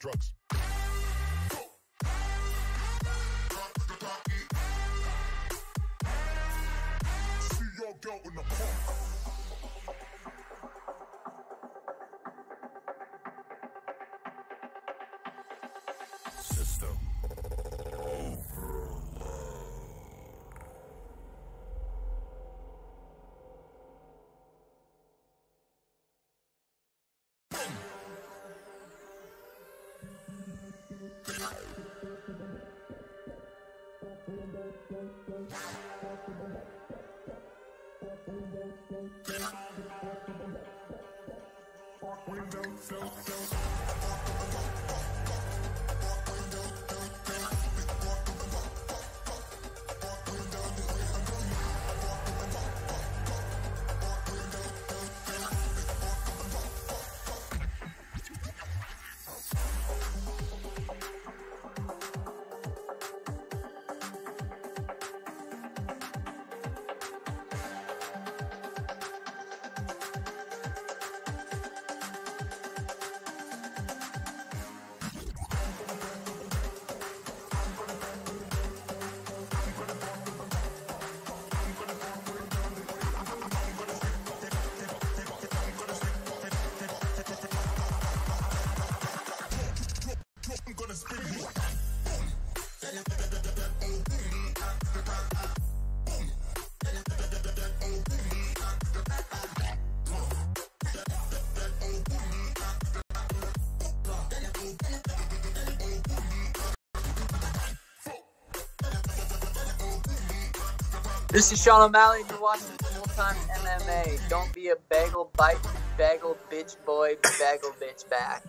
Drugs. See your girl in the park. System overload. This is Sean O'Malley, and you're watching Full-Time MMA. Don't be a bagel bite, bagel bitch boy, bagel bitch back.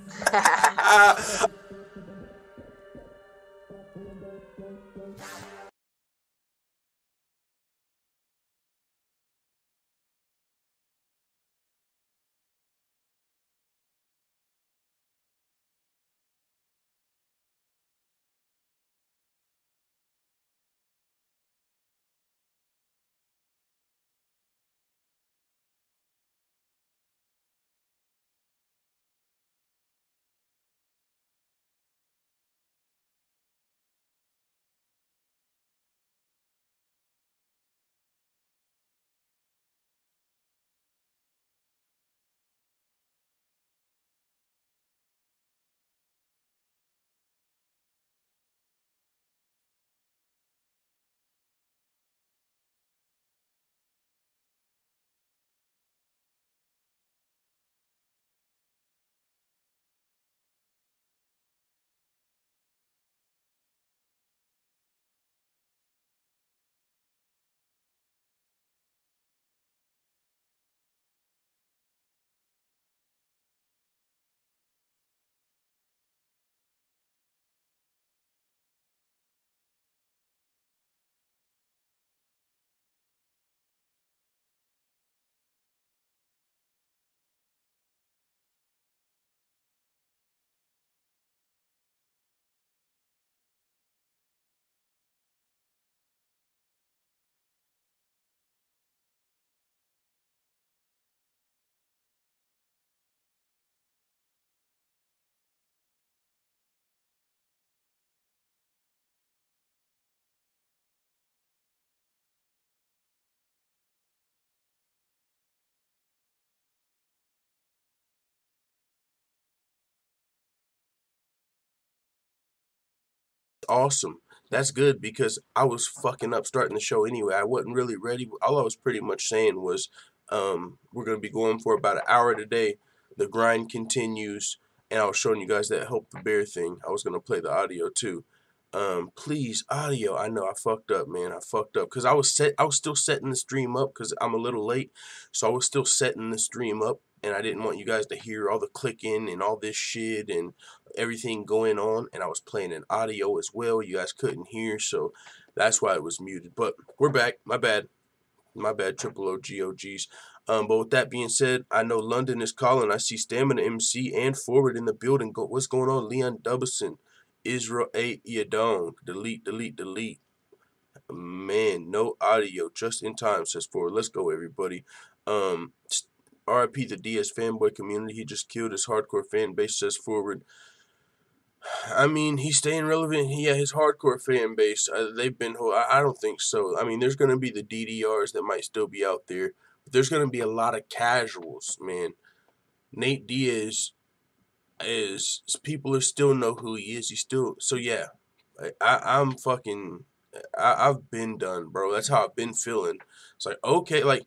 Awesome. That's good because I was fucking up starting the show anyway. I wasn't really ready. All I was pretty much saying was, we're gonna be going for about an hour today. The grind continues, and I was showing you guys that help the bear thing. I was gonna play the audio too. Please, audio. I know I fucked up, man. I fucked up because I was still setting the stream up because I'm a little late, so I was still setting the stream up, and I didn't want you guys to hear all the clicking and all this shit and everything going on, and I was playing an audio as well. You guys couldn't hear, so that's why it was muted. But we're back. My bad. My bad, triple OGs. But with that being said, I know London is calling. I see Stamina MC and Forward in the building. What's going on? Leon Dubison, Israel 8 Yadon. Delete, delete, delete. Man, no audio. Just in time, says Forward. Let's go, everybody. RIP the Diaz fanboy community. He just killed his hardcore fan base, says Forward. I mean, he's staying relevant. Yeah, his hardcore fan base, they've been. I don't think so. I mean, there's going to be the DDRs that might still be out there, but there's going to be a lot of casuals, man. Nate Diaz is, people are still know who he is. He's still, so yeah. I'm fucking, I've been done, bro. That's how I've been feeling. It's like, okay, like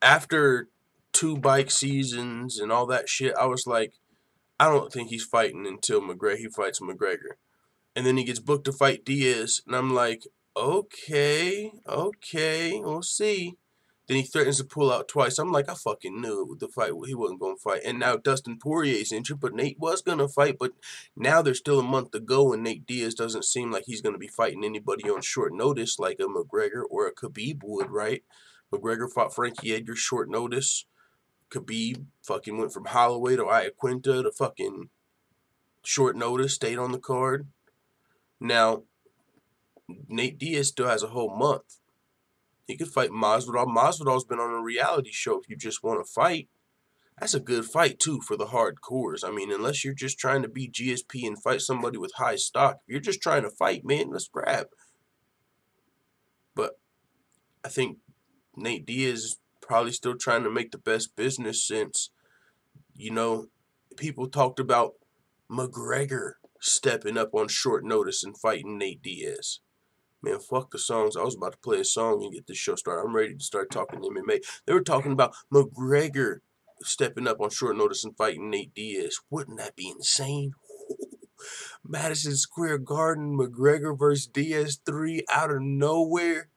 after 2 bike seasons and all that shit, I was like, I don't think he's fighting until he fights McGregor. And then he gets booked to fight Diaz, and I'm like, okay, we'll see. Then he threatens to pull out twice. I'm like, I fucking knew it with the fight. He wasn't going to fight. And now Dustin Poirier's injured, but Nate was going to fight. But now there's still a month to go, and Nate Diaz doesn't seem like he's going to be fighting anybody on short notice like a McGregor or a Khabib would, right? McGregor fought Frankie Edgar short notice. Khabib fucking went from Holloway to Iaquinta to fucking short notice, stayed on the card. Now, Nate Diaz still has a whole month. He could fight Masvidal. Masvidal's been on a reality show if you just want to fight. That's a good fight, too, for the hardcores. I mean, unless you're just trying to be GSP and fight somebody with high stock. If you're just trying to fight, man, let's grab. But I think Nate Diaz is probably still trying to make the best business since, you know, people talked about McGregor stepping up on short notice and fighting Nate Diaz. Man, fuck the songs. I was about to play a song and get this show started. I'm ready to start talking MMA. They were talking about McGregor stepping up on short notice and fighting Nate Diaz. Wouldn't that be insane? Madison Square Garden, McGregor versus Diaz 3 out of nowhere.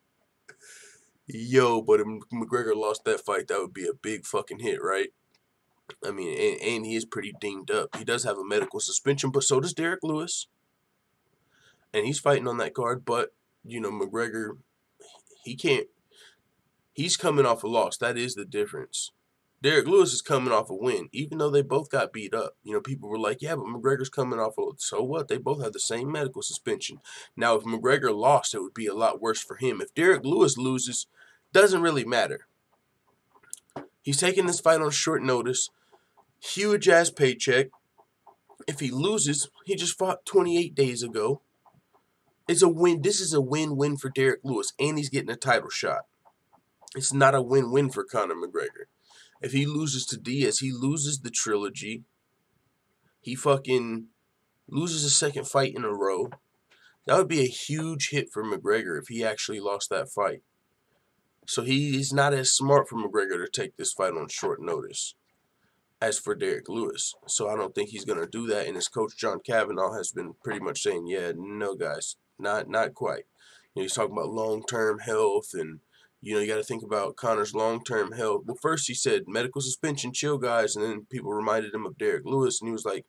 Yo, but if McGregor lost that fight, that would be a big fucking hit, right? I mean, and he is pretty dinged up. He does have a medical suspension, but so does Derrick Lewis. And he's fighting on that card, but you know, McGregor, he can't. He's coming off a loss. That is the difference. Derrick Lewis is coming off a win, even though they both got beat up. You know, people were like, yeah, but McGregor's coming off a... So what? They both have the same medical suspension. Now, if McGregor lost, it would be a lot worse for him. If Derrick Lewis loses, doesn't really matter. He's taking this fight on short notice. Huge-ass paycheck. If he loses, he just fought 28 days ago. It's a win. This is a win-win for Derrick Lewis, and he's getting a title shot. It's not a win-win for Conor McGregor. If he loses to Diaz, he loses the trilogy. He fucking loses a second fight in a row. That would be a huge hit for McGregor if he actually lost that fight. So he's not as smart for McGregor to take this fight on short notice as for Derrick Lewis. So I don't think he's going to do that. And his coach, John Kavanaugh, has been pretty much saying, yeah, no, guys, not quite. You know, he's talking about long-term health and, you know, you got to think about Conor's long-term health. Well, first he said medical suspension, chill, guys, and then people reminded him of Derrick Lewis, and he was like,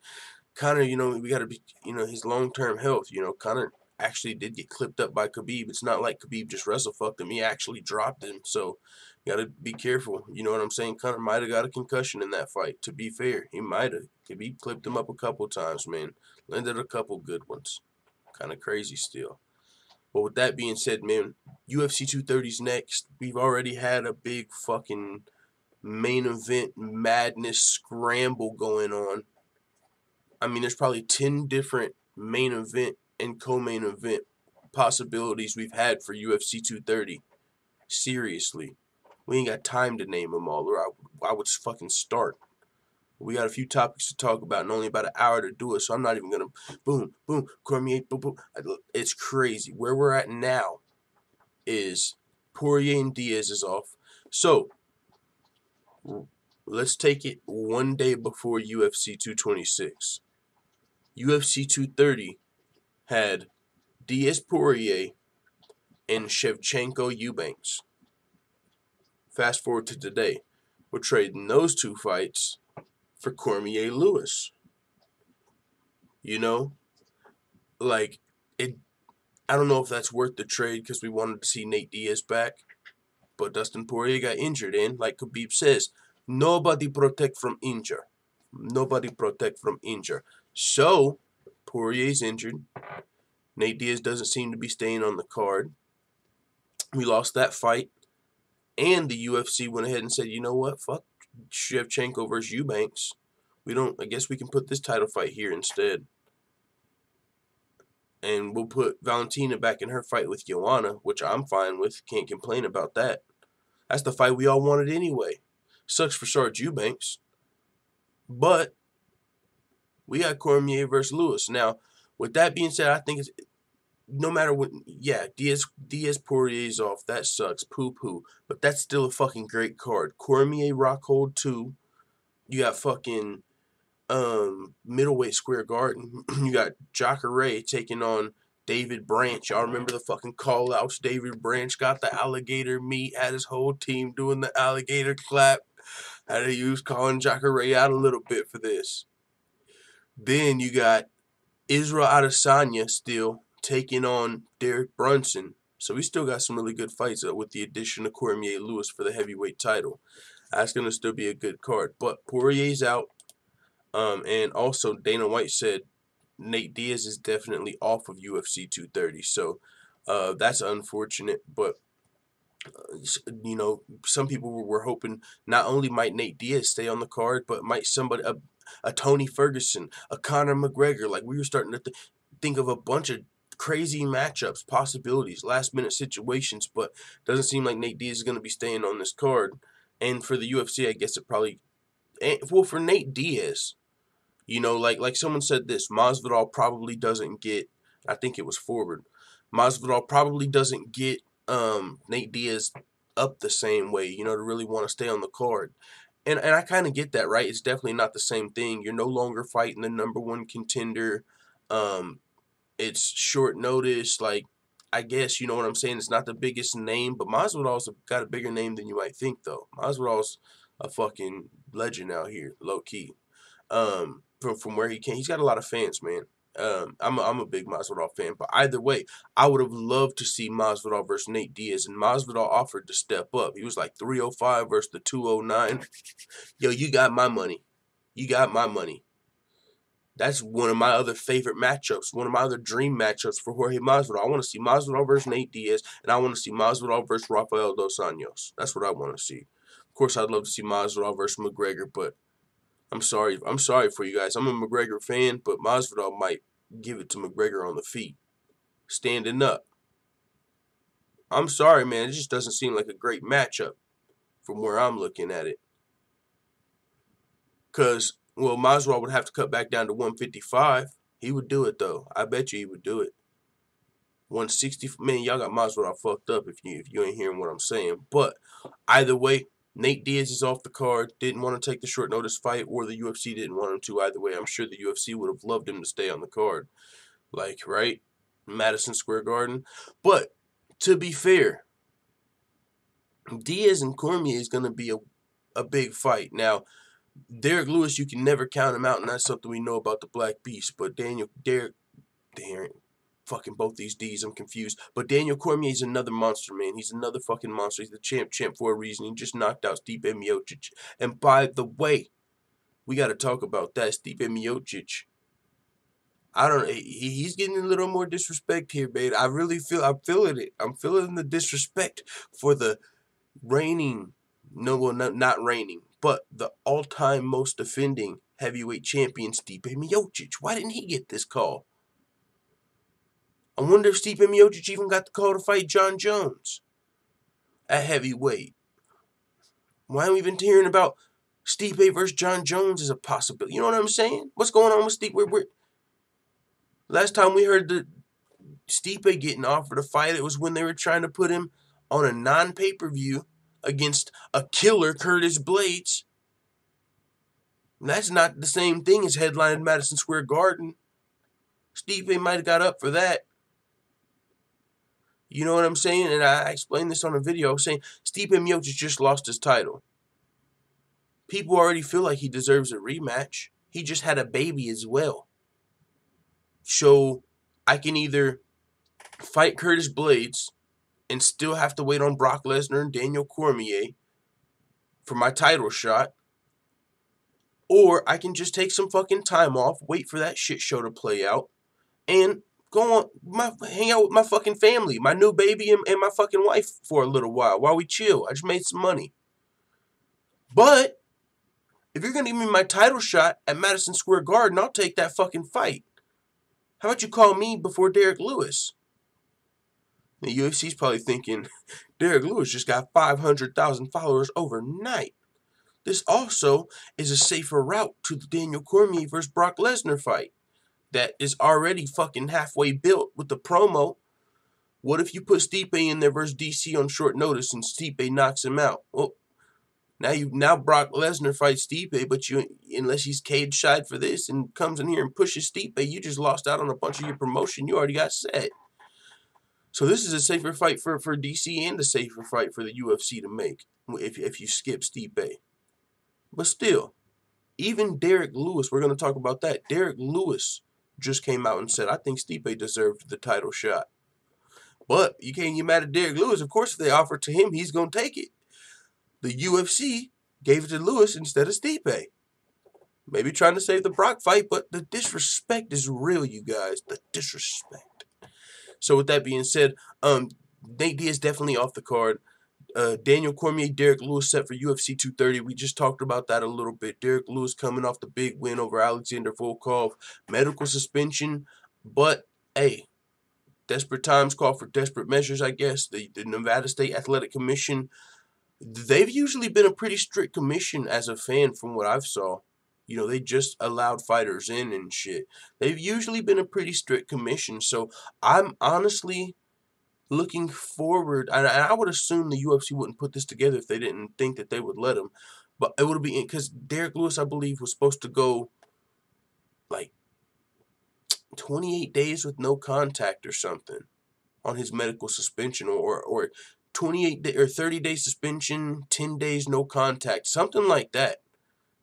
Conor, you know, we got to be, you know, his long-term health. You know, Conor actually did get clipped up by Khabib. It's not like Khabib just wrestle-fucked him. He actually dropped him, so you got to be careful. You know what I'm saying? Conor might have got a concussion in that fight, to be fair. He might have. Khabib clipped him up a couple times, man. Landed a couple good ones. Kind of crazy still. But with that being said, man, UFC 230's next. We've already had a big fucking main event madness scramble going on. I mean, there's probably 10 different main event and co-main event possibilities we've had for UFC 230. Seriously. We ain't got time to name them all, or I would fucking start. We got a few topics to talk about and only about an hour to do it, so I'm not even going to boom, boom, Cormier, boom, boom. It's crazy. Where we're at now is Poirier and Diaz is off. So, let's take it one day before UFC 226. UFC 230 had Diaz Poirier and Shevchenko Eubanks. Fast forward to today. We're trading those two fights for Cormier Lewis. You know? Like, I don't know if that's worth the trade because we wanted to see Nate Diaz back. But Dustin Poirier got injured, and like Khabib says, nobody protect from injury. Nobody protect from injury. So, Poirier's injured. Nate Diaz doesn't seem to be staying on the card. We lost that fight. And the UFC went ahead and said, you know what? Fuck Shevchenko versus Eubanks. I guess we can put this title fight here instead. And we'll put Valentina back in her fight with Joanna, which I'm fine with. Can't complain about that. That's the fight we all wanted anyway. Sucks for Sarge Eubanks. But we got Cormier versus Lewis. Now, with that being said, I think it's no matter what, yeah, Diaz Poirier's off. That sucks. Poo-poo. But that's still a fucking great card. Cormier Rockhold 2. You got fucking middleweight Square Garden. You got Jacare taking on David Branch. Y'all remember the fucking call-outs? David Branch got the alligator meat, had his whole team doing the alligator clap. Had to use calling Jacare out a little bit for this. Then you got Israel Adesanya still taking on Derek Brunson. So we still got some really good fights with the addition of Cormier Lewis for the heavyweight title. That's going to still be a good card. But Poirier's out. And also Dana White said Nate Diaz is definitely off of UFC 230. So that's unfortunate. But, you know, some people were hoping not only might Nate Diaz stay on the card, but might somebody, a Tony Ferguson, a Conor McGregor. Like, we were starting to think of a bunch of crazy matchups, possibilities, last-minute situations. But doesn't seem like Nate Diaz is going to be staying on this card. And for the UFC, I guess it probably... Well, for Nate Diaz... You know, like someone said this, Masvidal probably doesn't get, I think it was Forward, Masvidal probably doesn't get Nate Diaz up the same way, you know, to really want to stay on the card. And I kind of get that, right? It's definitely not the same thing. You're no longer fighting the #1 contender. It's short notice. Like, I guess, you know what I'm saying? It's not the biggest name, but Masvidal's got a bigger name than you might think, though. Masvidal's a fucking legend out here, low-key. From where he came. He's got a lot of fans, man. I'm a big Masvidal fan, but either way, I would have loved to see Masvidal versus Nate Diaz, and Masvidal offered to step up. He was like 305 versus the 209. Yo, you got my money. You got my money. That's one of my other favorite matchups, one of my other dream matchups for Jorge Masvidal. I want to see Masvidal versus Nate Diaz, and I want to see Masvidal versus Rafael Dos Anjos. That's what I want to see. Of course, I'd love to see Masvidal versus McGregor, but I'm sorry for you guys. I'm a McGregor fan, but Masvidal might give it to McGregor on the feet, standing up. I'm sorry, man. It just doesn't seem like a great matchup from where I'm looking at it. Because, well, Masvidal would have to cut back down to 155. He would do it, though. I bet you he would do it. 160. Man, y'all got Masvidal fucked up if you ain't hearing what I'm saying. But either way, Nate Diaz is off the card. Didn't want to take the short notice fight, or the UFC didn't want him to. Either way, I'm sure the UFC would have loved him to stay on the card. Like, right? Madison Square Garden. But to be fair, Diaz and Cormier is going to be a big fight. Now, Derrick Lewis, you can never count him out, and that's something we know about the Black Beast. But Derrick, fucking both these D's, I'm confused. But Daniel Cormier is another monster, man. He's another fucking monster. He's the champ for a reason. He just knocked out Stipe Miocic. And by the way, we got to talk about that. Stipe Miocic, I don't know. He's getting a little more disrespect here, babe. I'm feeling it. I'm feeling the disrespect for the reigning, no, well, not reigning, but the all-time most defending heavyweight champion, Stipe Miocic. Why didn't he get this call? I wonder if Stipe Miocic even got the call to fight John Jones at heavyweight. Why haven't we been hearing about Stipe versus John Jones as a possibility? You know what I'm saying? What's going on with Stipe? Last time we heard the Stipe getting offered a fight, it was when they were trying to put him on a non-pay-per-view against a killer, Curtis Blades. And that's not the same thing as headlining Madison Square Garden. Stipe might have got up for that. You know what I'm saying? And I explained this on a video. I was saying Stipe Miocic just lost his title. People already feel like he deserves a rematch. He just had a baby as well. So I can either fight Curtis Blades and still have to wait on Brock Lesnar and Daniel Cormier for my title shot, or I can just take some fucking time off, wait for that shit show to play out, and go on, hang out with my fucking family, my new baby and my fucking wife for a little while we chill. I just made some money. But if you're going to give me my title shot at Madison Square Garden, I'll take that fucking fight. How about you call me before Derrick Lewis? The UFC's probably thinking, Derrick Lewis just got 500,000 followers overnight. This also is a safer route to the Daniel Cormier versus Brock Lesnar fight that is already fucking halfway built with the promo. What if you put Stipe in there versus DC on short notice and Stipe knocks him out? Well, now Brock Lesnar fights Stipe, but unless he's cage-side for this and comes in here and pushes Stipe, you just lost out on a bunch of your promotion you already got set. So this is a safer fight for DC and a safer fight for the UFC to make if you skip Stipe. But still, even Derrick Lewis, we're going to talk about that. Derrick Lewis just came out and said, I think Stipe deserved the title shot. But you can't get mad at Derrick Lewis. Of course, if they offer it to him, he's going to take it. The UFC gave it to Lewis instead of Stipe. Maybe trying to save the Brock fight, but the disrespect is real, you guys. The disrespect. So with that being said, Nate Diaz definitely off the card. Daniel Cormier, Derrick Lewis set for UFC 230. We just talked about that a little bit. Derrick Lewis coming off the big win over Alexander Volkov. Medical suspension. But, hey, desperate times call for desperate measures, I guess. The Nevada State Athletic Commission, they've usually been a pretty strict commission as a fan from what I've saw. You know, they just allowed fighters in and shit. They've usually been a pretty strict commission. So I'm honestly looking forward. And I would assume the UFC wouldn't put this together if they didn't think that they would let him. But it would be because Derrick Lewis, I believe, was supposed to go like 28 days with no contact or something on his medical suspension, or 28 or 30-day suspension, 10 days no contact, something like that.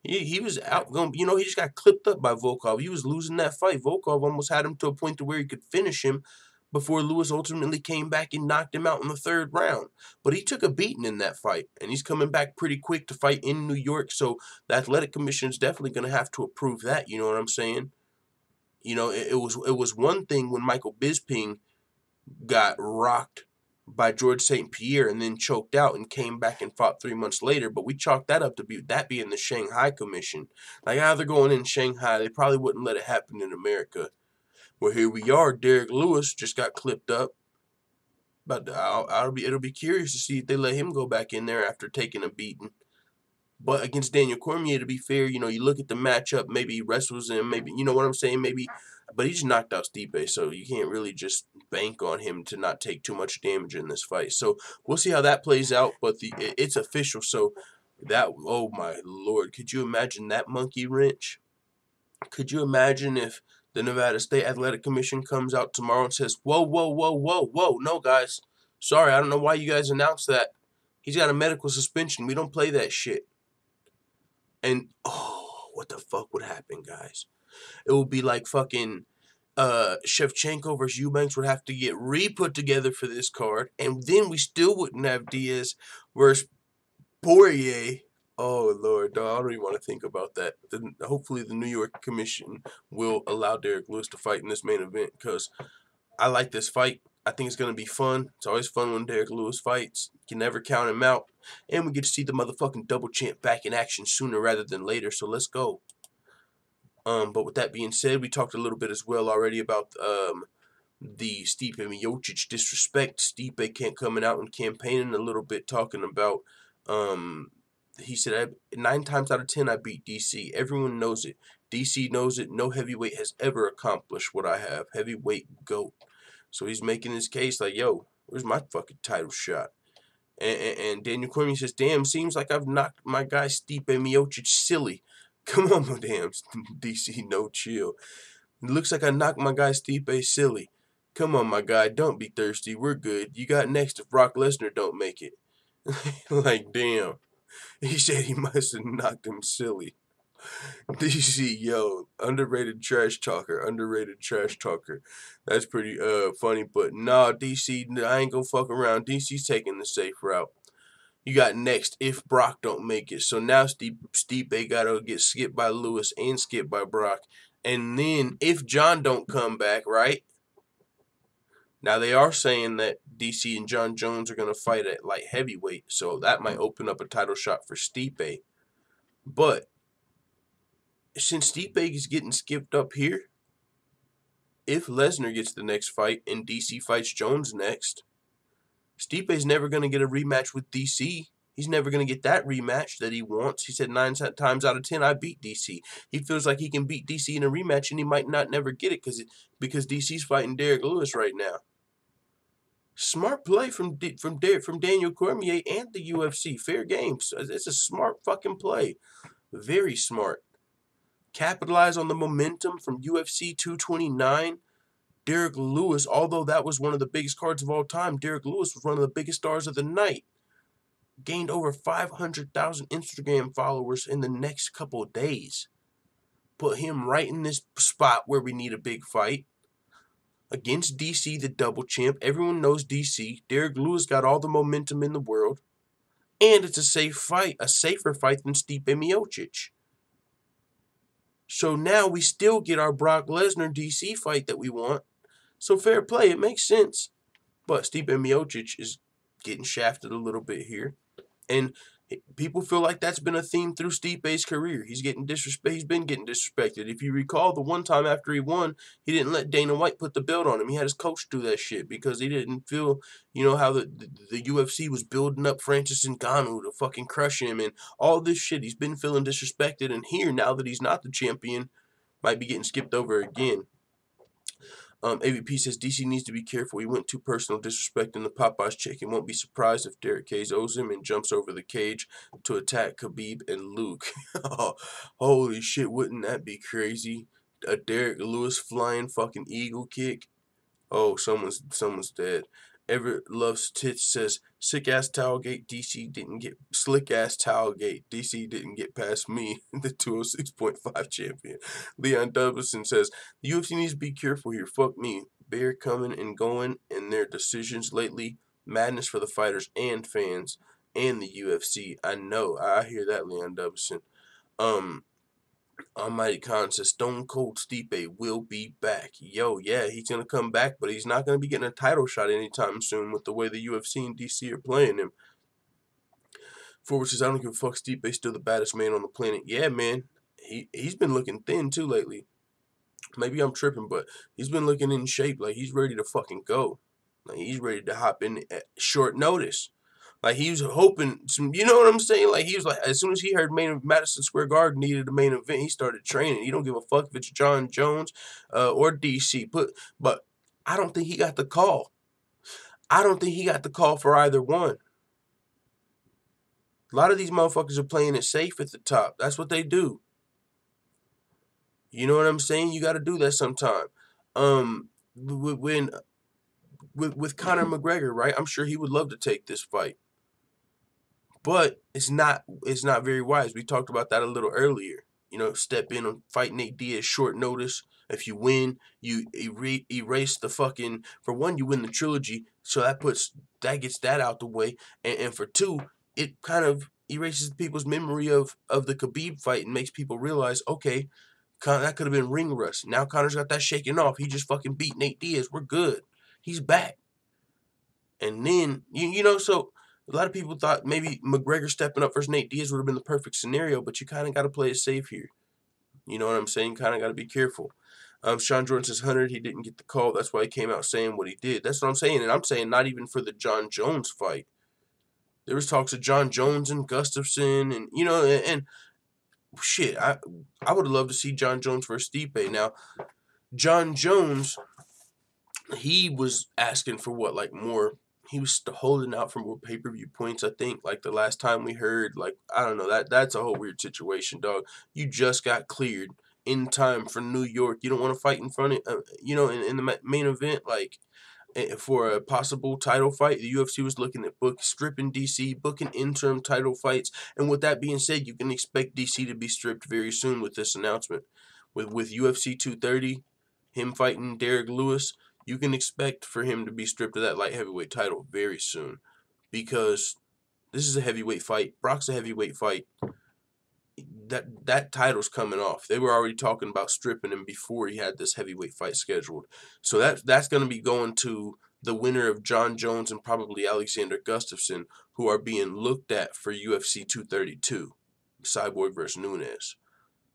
He was out going. You know, he just got clipped up by Volkov. He was losing that fight. Volkov almost had him to a point to where he could finish him before Lewis ultimately came back and knocked him out in the 3rd round. But he took a beating in that fight, and he's coming back pretty quick to fight in New York. So the Athletic Commission is definitely going to have to approve that. You know what I'm saying? You know, it was one thing when Michael Bisping got rocked by George St. Pierre and then choked out and came back and fought 3 months later. But we chalked that up to being the Shanghai Commission. Like, how they're going in Shanghai, they probably wouldn't let it happen in America. Well, here we are. Derrick Lewis just got clipped up. But it'll be curious to see if they let him go back in there after taking a beating. But against Daniel Cormier, to be fair, you know, you look at the matchup, maybe he wrestles him, maybe, you know what I'm saying, maybe, but he just knocked out Stipe, so you can't really just bank on him to not take too much damage in this fight. So we'll see how that plays out, but it's official, so that, oh my lord, could you imagine that monkey wrench? Could you imagine if the Nevada State Athletic Commission comes out tomorrow and says, whoa, whoa, whoa, whoa, whoa, no, guys, sorry, I don't know why you guys announced that. He's got a medical suspension. We don't play that shit. And, oh, what the fuck would happen, guys? It would be like fucking Shevchenko versus Eubanks would have to get re-put together for this card, and then we still wouldn't have Diaz versus Poirier. Oh, Lord, dog, I don't even want to think about that. Hopefully the New York Commission will allow Derrick Lewis to fight in this main event, because I like this fight. I think it's going to be fun. It's always fun when Derrick Lewis fights. You can never count him out. And we get to see the motherfucking double champ back in action sooner rather than later. So let's go. But with that being said, we talked a little bit as well already about the Stipe Miocic disrespect. Stipe coming out and campaigning a little bit, talking about, he said, 9 times out of 10 I beat DC. Everyone knows it. DC knows it. No heavyweight has ever accomplished what I have. Heavyweight GOAT. So he's making his case like, yo, where's my fucking title shot? And Daniel Cormier says, damn, seems like I've knocked my guy Stipe Miocic silly. Come on, damn, DC, no chill. It looks like I knocked my guy Stipe silly. Come on, my guy, don't be thirsty. We're good. You got next if Brock Lesnar don't make it. Like, damn. He said he must have knocked him silly. DC, yo, underrated trash talker. That's pretty funny, but nah, DC, I ain't gonna fuck around. DC's taking the safe route. You got next if Brock don't make it. So now Stipe gotta get skipped by Lewis and skipped by Brock. And then if John don't come back, right? Now they are saying that DC and John Jones are gonna fight at light heavyweight, so that might open up a title shot for Stipe. But since Stipe is getting skipped up here, if Lesnar gets the next fight and DC fights Jones next, Stipe's never going to get a rematch with DC. He's never going to get that rematch that he wants. He said 9 times out of 10, I beat DC. He feels like he can beat DC in a rematch, and he might not never get it because DC's fighting Derrick Lewis right now. Smart play from Daniel Cormier and the UFC. Fair game. It's a smart fucking play. Very smart. Capitalize on the momentum from UFC 229. Derrick Lewis, although that was one of the biggest cards of all time, Derrick Lewis was one of the biggest stars of the night. Gained over 500,000 Instagram followers in the next couple of days. Put him right in this spot where we need a big fight. Against DC, the double champ. Everyone knows DC. Derrick Lewis got all the momentum in the world. And it's a safe fight. A safer fight than Stipe Miocic. So now we still get our Brock Lesnar DC fight that we want. So fair play, it makes sense. But Stipe Miocic is getting shafted a little bit here. And people feel like that's been a theme through Stipe's career. He's been getting disrespected. If you recall, the one time after he won, he didn't let Dana White put the belt on him. He had his coach do that shit because he didn't feel, you know, how the UFC was building up Francis Ngannou to fucking crush him and all this shit. He's been feeling disrespected, and here, now that he's not the champion, might be getting skipped over again. AVP says DC needs to be careful. He went too personal, disrespecting the Popeyes chicken. Won't be surprised if Derrick KOs him and jumps over the cage to attack Khabib and Luke. Holy shit, wouldn't that be crazy? A Derrick Lewis flying fucking eagle kick. Oh, someone's dead. Everett Loves Tits says, sick ass Towelgate, DC didn't get slick ass Towelgate, DC didn't get past me, the 206.5 champion. Leon Douglason says, the UFC needs to be careful here. Fuck me. Bear coming and going in their decisions lately. Madness for the fighters and fans and the UFC. I know. I hear that, Leon Douglason. Almighty Khan says Stone Cold Stipe will be back. Yo, yeah, he's going to come back, but he's not going to be getting a title shot anytime soon with the way the UFC and DC are playing him. Forward says, I don't give a fuck, Stipe's still the baddest man on the planet. Yeah, man, he's been looking thin too lately. Maybe I'm tripping, but he's been looking in shape. Like, he's ready to fucking go. Like, he's ready to hop in at short notice. Like, he was hoping, you know what I'm saying? Like, he was like, as soon as he heard Madison Square Garden needed a main event, he started training. He don't give a fuck if it's John Jones or DC. But I don't think he got the call. I don't think he got the call for either one. A lot of these motherfuckers are playing it safe at the top. That's what they do. You know what I'm saying? You got to do that sometime. With Conor McGregor, right? I'm sure he would love to take this fight. But it's not very wise. We talked about that a little earlier. You know, step in and fight Nate Diaz short notice. If you win, you erase the fucking, for one, you win the trilogy, so that gets that out the way. And for two, it kind of erases people's memory of the Khabib fight and makes people realize, okay, that could have been ring rust. Now Conor's got that shaking off. He just fucking beat Nate Diaz. We're good. He's back. And then, you know, so a lot of people thought maybe McGregor stepping up versus Nate Diaz would have been the perfect scenario, but you kind of got to play it safe here. You know what I'm saying? Kind of got to be careful. Sean Jordan says, 100, he didn't get the call. That's why he came out saying what he did. That's what I'm saying. And I'm saying not even for the John Jones fight. There was talks of John Jones and Gustafson and, you know, and shit, I would have loved to see John Jones versus Stipe. Now, John Jones, he was asking for what, like more. He was holding out for more pay-per-view points, I think. Like the last time we heard, like, I don't know, that's a whole weird situation, dog. You just got cleared in time for New York. You don't want to fight in front of, you know, in the main event, like, for a possible title fight. The UFC was looking at stripping DC, booking interim title fights. And with that being said, you can expect DC to be stripped very soon with this announcement. With UFC 230, him fighting Derrick Lewis, you can expect for him to be stripped of that light heavyweight title very soon. Because this is a heavyweight fight. Brock's a heavyweight fight. That title's coming off. They were already talking about stripping him before he had this heavyweight fight scheduled. So that's going to be going to the winner of John Jones and probably Alexander Gustafsson, who are being looked at for UFC 232, Cyborg versus Nunes.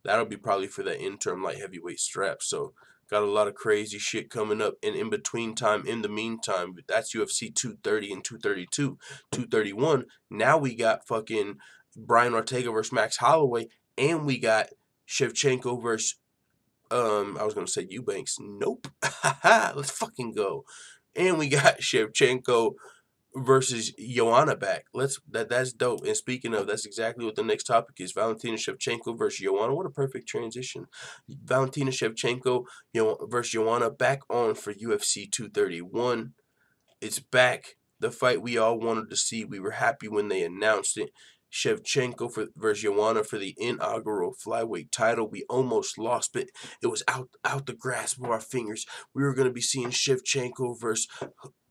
That'll be probably for that interim light heavyweight strap. So got a lot of crazy shit coming up. And in between time, in the meantime, that's UFC 230 and 232. 231, now we got fucking Brian Ortega versus Max Holloway, and we got Shevchenko versus, I was going to say Eubanks. Nope. Let's fucking go. And we got Shevchenko versus Joanna back. That's dope. And speaking of, that's exactly what the next topic is. Valentina Shevchenko versus Joanna. What a perfect transition. Valentina Shevchenko versus Joanna back on for UFC 231. It's back. The fight we all wanted to see. We were happy when they announced it. Shevchenko versus Joanna for the inaugural flyweight title. We almost lost, but it was out the grasp of our fingers. We were going to be seeing Shevchenko versus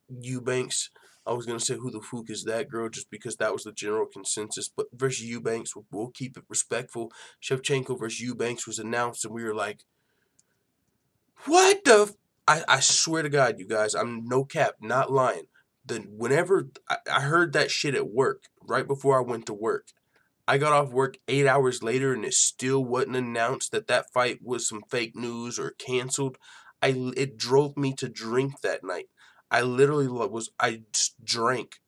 Eubanks. I was going to say, who the fuck is that girl, just because that was the general consensus. But versus Eubanks, we'll keep it respectful. Shevchenko versus Eubanks was announced, and we were like, what the... I swear to God, you guys, I'm no cap, not lying. Whenever I heard that shit at work, right before I went to work, I got off work 8 hours later and it still wasn't announced that fight was some fake news or canceled. It drove me to drink that night. I literally I just drank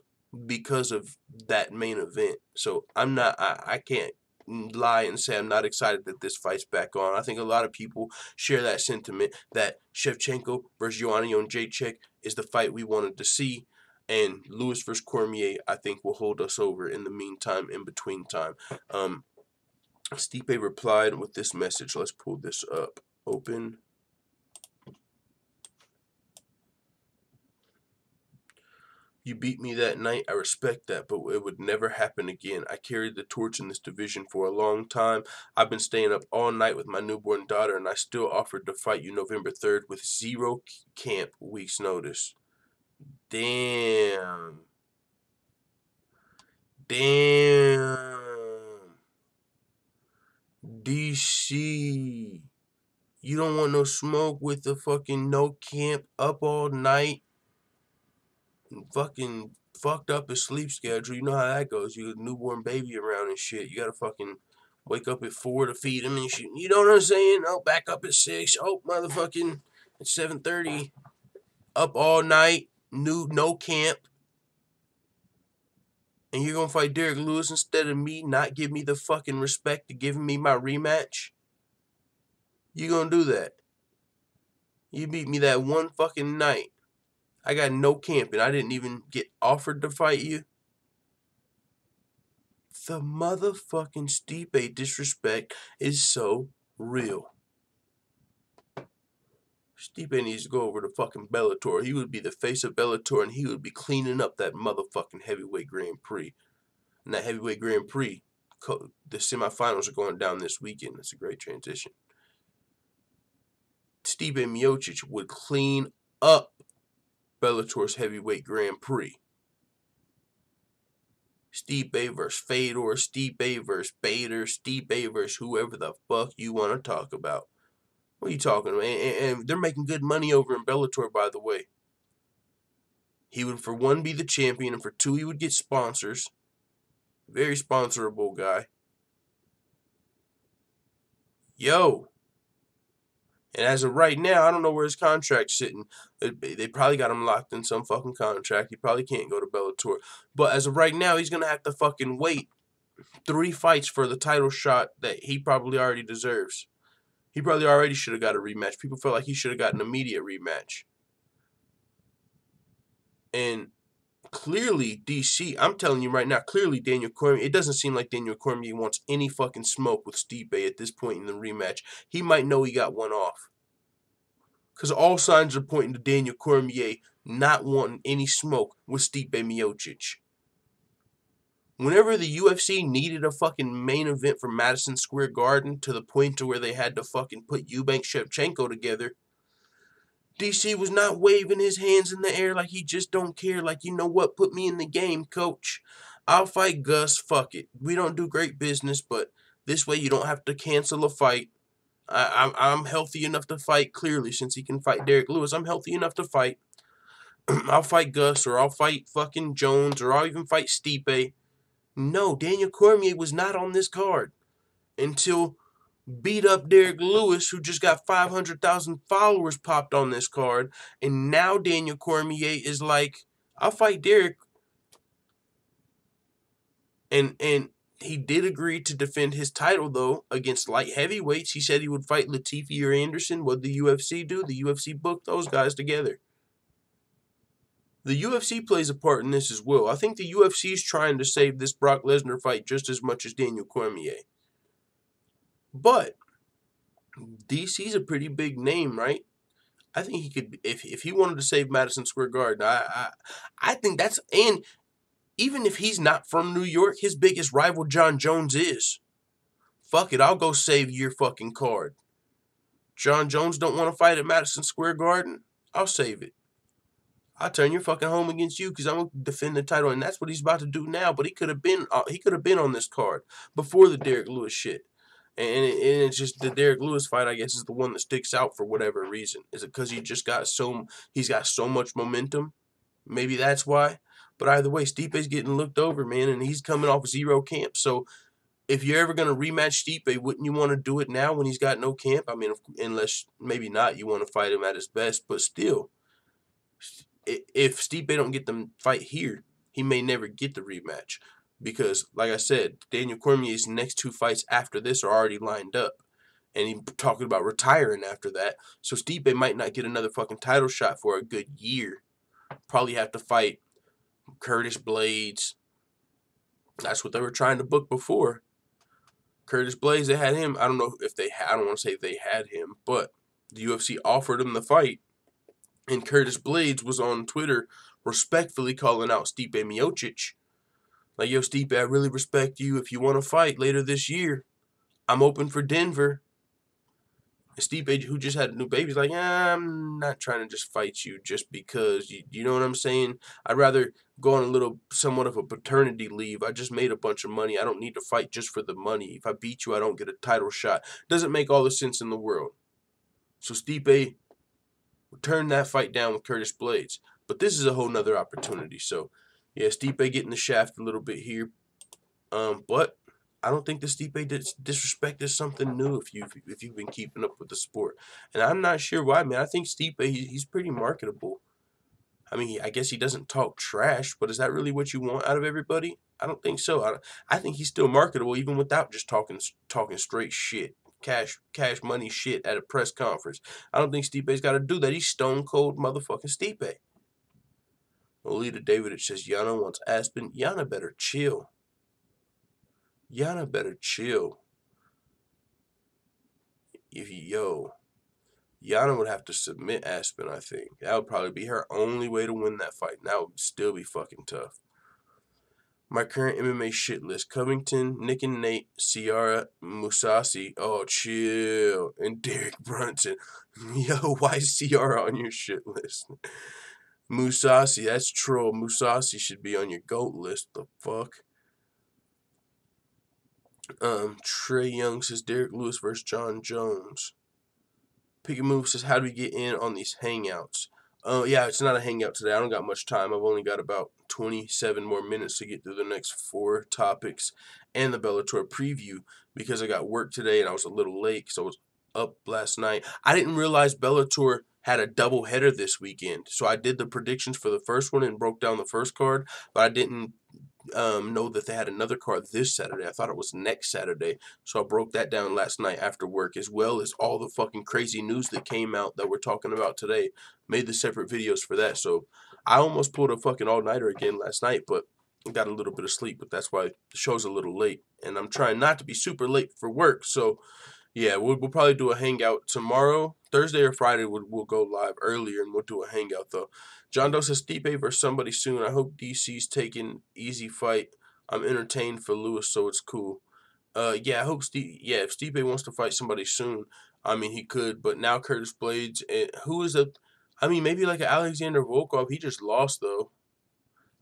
because of that main event. So I can't lie and say I'm not excited that this fight's back on. I think a lot of people share that sentiment that Shevchenko versus Joanna Jedrzejczyk is the fight we wanted to see. And Lewis versus Cormier, I think, will hold us over in the meantime, in between time. Stipe replied with this message. Let's pull this up. Open. You beat me that night, I respect that, but it would never happen again. I carried the torch in this division for a long time. I've been staying up all night with my newborn daughter, and I still offered to fight you November 3rd with 0 camp weeks notice. Damn. DC. You don't want no smoke with the fucking no camp up all night and fucking fucked up his sleep schedule. You know how that goes. You got a newborn baby around and shit. You gotta fucking wake up at 4 to feed him and shit. You know what I'm saying? Oh, back up at 6. Oh, motherfucking at 7:30. Up all night. No camp. And you're gonna fight Derrick Lewis instead of me, not give me the fucking respect to giving me my rematch? You gonna do that? You beat me that one fucking night. I got no camp and I didn't even get offered to fight you. The motherfucking Stipe disrespect is so real. Stipe needs to go over to fucking Bellator. He would be the face of Bellator and he would be cleaning up that motherfucking heavyweight Grand Prix. And that heavyweight Grand Prix, the semifinals are going down this weekend. That's a great transition. Stipe Miocic would clean up Bellator's heavyweight Grand Prix. Stipe versus Fedor, Stipe versus Bader, Stipe versus whoever the fuck you want to talk about. What are you talking about? And they're making good money over in Bellator, by the way. He would, for one, be the champion, and for two, he would get sponsors. Very sponsorable guy. Yo. And as of right now, I don't know where his contract's sitting. They probably got him locked in some fucking contract. He probably can't go to Bellator. But as of right now, he's going to have to fucking wait 3 fights for the title shot that he probably already deserves. He probably already should have got a rematch. People felt like he should have got an immediate rematch. And clearly, DC, I'm telling you right now, clearly Daniel Cormier, it doesn't seem like Daniel Cormier wants any fucking smoke with Stipe at this point in the rematch. He might know he got one off. Because all signs are pointing to Daniel Cormier not wanting any smoke with Stipe Miocic. Whenever the UFC needed a fucking main event for Madison Square Garden to the point to where they had to fucking put Eubanks Shevchenko together, DC was not waving his hands in the air like he just don't care. Like, you know what? Put me in the game, coach. I'll fight Gus. Fuck it. We don't do great business, but this way you don't have to cancel a fight. I'm healthy enough to fight, clearly, since he can fight Derrick Lewis. I'm healthy enough to fight. I'll fight Gus, or I'll fight fucking Jones, or I'll even fight Stipe. No, Daniel Cormier was not on this card until beat up Derrick Lewis, who just got 500,000 followers popped on this card. And now Daniel Cormier is like, I'll fight Derrick. And he did agree to defend his title, though, against light heavyweights. He said he would fight Latifi or Anderson. What did the UFC do? The UFC booked those guys together. The UFC plays a part in this as well. I think the UFC is trying to save this Brock Lesnar fight just as much as Daniel Cormier. But DC's a pretty big name, right? I think he could, if he wanted to save Madison Square Garden, I think that's, and even if he's not from New York, his biggest rival, John Jones, is. Fuck it, I'll go save your fucking card. John Jones don't want to fight at Madison Square Garden? I'll save it. I'll turn your fucking home against you because I'm going to defend the title, and that's what he's about to do now, but he could have been on this card before the Derrick Lewis shit. And it's just the Derrick Lewis fight, I guess, is the one that sticks out for whatever reason. Is it because he's got so much momentum? Maybe that's why. But either way, Stipe's getting looked over, man, and he's coming off 0 camp. So if you're ever going to rematch Stipe, wouldn't you want to do it now when he's got no camp? I mean, unless maybe not, you want to fight him at his best. But still, if Stipe don't get the fight here, he may never get the rematch. Because, like I said, Daniel Cormier's next 2 fights after this are already lined up. And he's talking about retiring after that. So Stipe might not get another fucking title shot for a good year. Probably have to fight Curtis Blades. That's what they were trying to book before. Curtis Blades, they had him. I don't know if they had, I don't want to say they had him, but the UFC offered him the fight. And Curtis Blades was on Twitter respectfully calling out Stipe Miocic. Like, yo, Stipe, I really respect you. If you want to fight later this year, I'm open for Denver. And Stipe, who just had a new baby, is like, I'm not trying to just fight you just because. You know what I'm saying? I'd rather go on a little, somewhat of a paternity leave. I just made a bunch of money. I don't need to fight just for the money. If I beat you, I don't get a title shot. Doesn't make all the sense in the world. So Stipe turned that fight down with Curtis Blades. But this is a whole nother opportunity. So, yeah, Stipe getting the shaft a little bit here. But I don't think the Stipe disrespect is something new if you've been keeping up with the sport. And I'm not sure why, man. I think Stipe, he's pretty marketable. I mean, I guess he doesn't talk trash, but is that really what you want out of everybody? I don't think so. I think he's still marketable even without just talking straight shit. Cash money shit at a press conference. I don't think Stipe's got to do that. He's stone cold motherfucking Stipe. Lolita Davidich says, Yana wants Aspen. Yana better chill. Yana better chill. Yana would have to submit Aspen, I think. That would probably be her only way to win that fight. And that would still be fucking tough. My current MMA shit list. Covington, Nick and Nate, Sijara, Musasi. Oh, chill. And Derrick Brunson. Yo, why is Sijara on your shit list? Musasi, that's troll. Musasi should be on your GOAT list. The fuck? Trey Young says Derrick Lewis versus John Jones. Pick a Move says, how do we get in on these hangouts? Yeah, it's not a hangout today. I don't got much time. I've only got about 27 more minutes to get through the next 4 topics and the Bellator preview because I got work today and I was a little late because I was up last night. I didn't realize Bellator had a double header this weekend. So I did the predictions for the first one and broke down the first card, but I didn't know that they had another card this Saturday. I thought it was next Saturday. So I broke that down last night after work, as well as all the fucking crazy news that came out that we're talking about today. Made the separate videos for that. So I almost pulled a fucking all-nighter again last night, but got a little bit of sleep. But that's why the show's a little late. And I'm trying not to be super late for work. So yeah, we'll probably do a hangout tomorrow. Thursday or Friday, we'll go live earlier, and we'll do a hangout, though. John Doe says, Stipe versus somebody soon. I hope DC's taking easy fight. I'm entertained for Lewis, so it's cool. Yeah, I hope if Stipe wants to fight somebody soon, I mean, he could. But now Curtis Blades, and maybe like an Alexander Volkov. He just lost, though.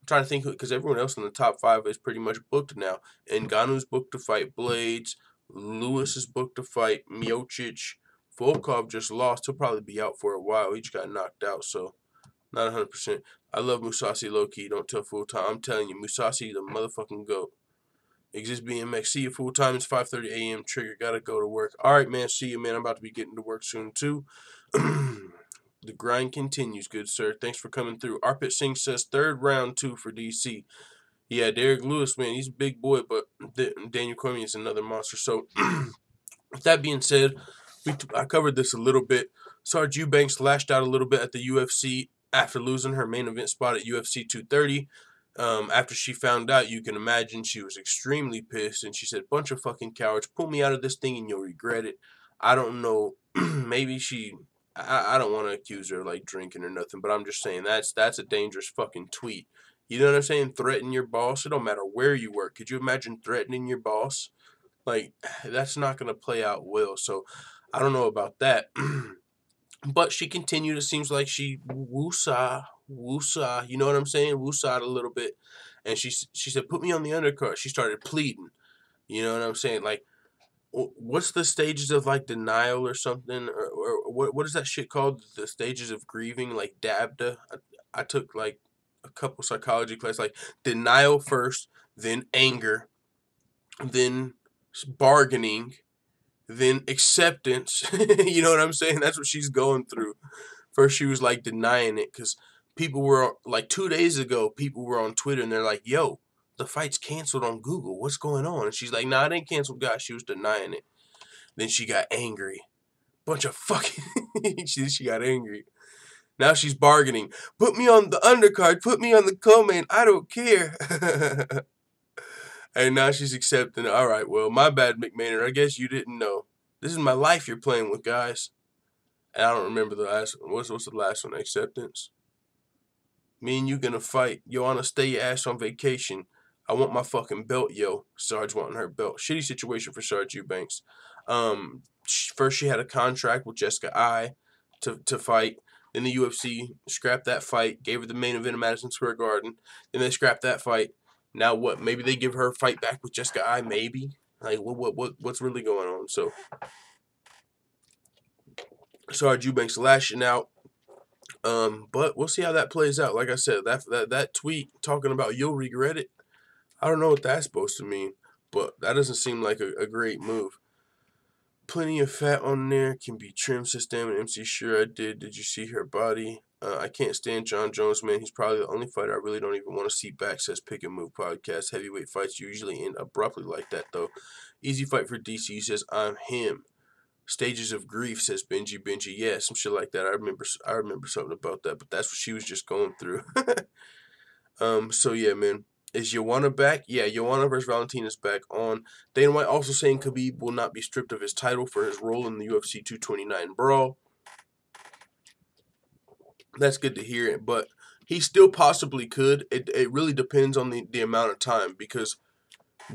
I'm trying to think, because everyone else in the top 5 is pretty much booked now. Ngannou's booked to fight Blades. Lewis is booked to fight Miocic. Volkov just lost. He'll probably be out for a while. He just got knocked out, so not 100%. I love Musasi low-key. Don't tell full-time. I'm telling you, Musasi the motherfucking GOAT. Exist BMX. See you full-time. It's 5:30 a.m. Trigger. Gotta go to work. All right, man. See you, man. I'm about to be getting to work soon, too. The grind continues, good sir. Thanks for coming through. Arpit Singh says, 3rd round 2 for DC. Yeah, Derrick Lewis, man, he's a big boy, but Daniel Cormier is another monster. So, with that being said, I covered this a little bit. Sijara Eubanks lashed out a little bit at the UFC after losing her main event spot at UFC 230. After she found out, you can imagine she was extremely pissed, and she said, bunch of fucking cowards, pull me out of this thing and you'll regret it. I don't know, maybe I don't want to accuse her of, like, drinking or nothing, but I'm just saying that's a dangerous fucking tweet. You know what I'm saying? Threaten your boss. It don't matter where you work. Could you imagine threatening your boss? Like, that's not going to play out well. So, I don't know about that. But she continued. It seems like she woosah. You know what I'm saying? Woosah'd a little bit. And she said, put me on the undercard. She started pleading. You know what I'm saying? Like, what's the stages of, like, denial or something? Or what is that shit called? The stages of grieving? Like, DABDA? I took, like, a couple psychology classes, like denial first, then anger, then bargaining, then acceptance. You know what I'm saying? That's what she's going through. First, she was like denying it because people were like 2 days ago, people were on Twitter and they're like, yo, the fight's canceled on Google. What's going on? And she's like, nah, it ain't canceled, guys. She was denying it. Then she got angry. Bunch of fucking. She got angry. Now she's bargaining. Put me on the undercard. Put me on the co-main. I don't care. And now she's accepting. All right, well, my bad, McMahon. I guess you didn't know. This is my life you're playing with, guys. And I don't remember the last one. What's the last one? Acceptance? Me and you gonna fight. Joanna, stay your ass on vacation. I want my fucking belt, yo. Sarge wanting her belt. Shitty situation for Sarge Eubanks. First she had a contract with Jessica I to fight. Then the UFC scrapped that fight, gave her the main event of Madison Square Garden. Then they scrapped that fight. Now what? Maybe they give her a fight back with Jessica I. Maybe. Like what's really going on? So Sarge Eubanks lashing out. But we'll see how that plays out. Like I said, that tweet talking about you'll regret it. I don't know what that's supposed to mean, but that doesn't seem like a great move. Plenty of fat on there, can be trimmed, says Stamina MC. Sure I did. Did you see her body? I can't stand John Jones, man. He's probably the only fighter I really don't even want to see back, says Pick and Move Podcast. Heavyweight fights usually end abruptly like that, though. Easy fight for DC, says I'm him. Stages of grief, says Benji. Yeah, some shit like that. I remember something about that, but that's what she was just going through. So yeah, man. Is Joanna back? Yeah, Joanna versus Valentina's back on. Dana White also saying Khabib will not be stripped of his title for his role in the UFC 229 brawl. That's good to hear, but he still possibly could. It really depends on the amount of time, because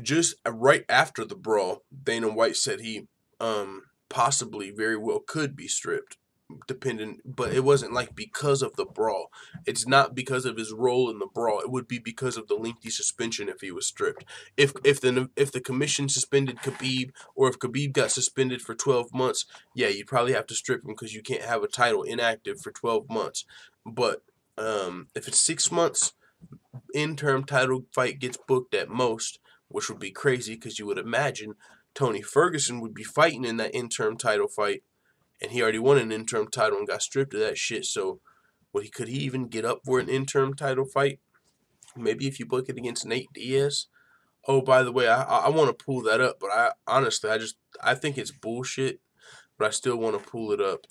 just right after the brawl, Dana White said he possibly very well could be stripped, depending, but it wasn't like because of the brawl. It's not because of his role in the brawl. It would be because of the lengthy suspension if he was stripped. If the commission suspended Khabib, or if Khabib got suspended for 12 months, yeah, you'd probably have to strip him because you can't have a title inactive for 12 months. But if it's 6 months, interim title fight gets booked at most, which would be crazy because you would imagine Tony Ferguson would be fighting in that interim title fight, and he already won an interim title and got stripped of that shit. So, could he even get up for an interim title fight? Maybe if you book it against Nate Diaz. Oh, by the way, I want to pull that up, but I think it's bullshit, but I still want to pull it up.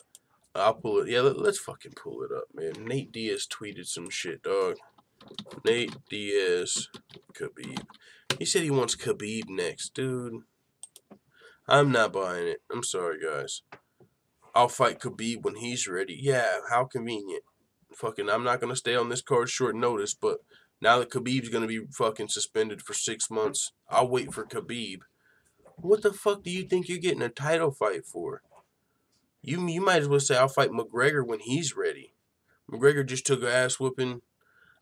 I'll pull it. Yeah, let's fucking pull it up, man. Nate Diaz tweeted some shit, dog. Nate Diaz, Khabib. He said he wants Khabib next, dude. I'm not buying it. I'm sorry, guys. I'll fight Khabib when he's ready. Yeah, how convenient. Fucking, I'm not going to stay on this card short notice, but now that Khabib's going to be fucking suspended for 6 months, I'll wait for Khabib. What the fuck do you think you're getting a title fight for? You might as well say I'll fight McGregor when he's ready. McGregor just took an ass whooping.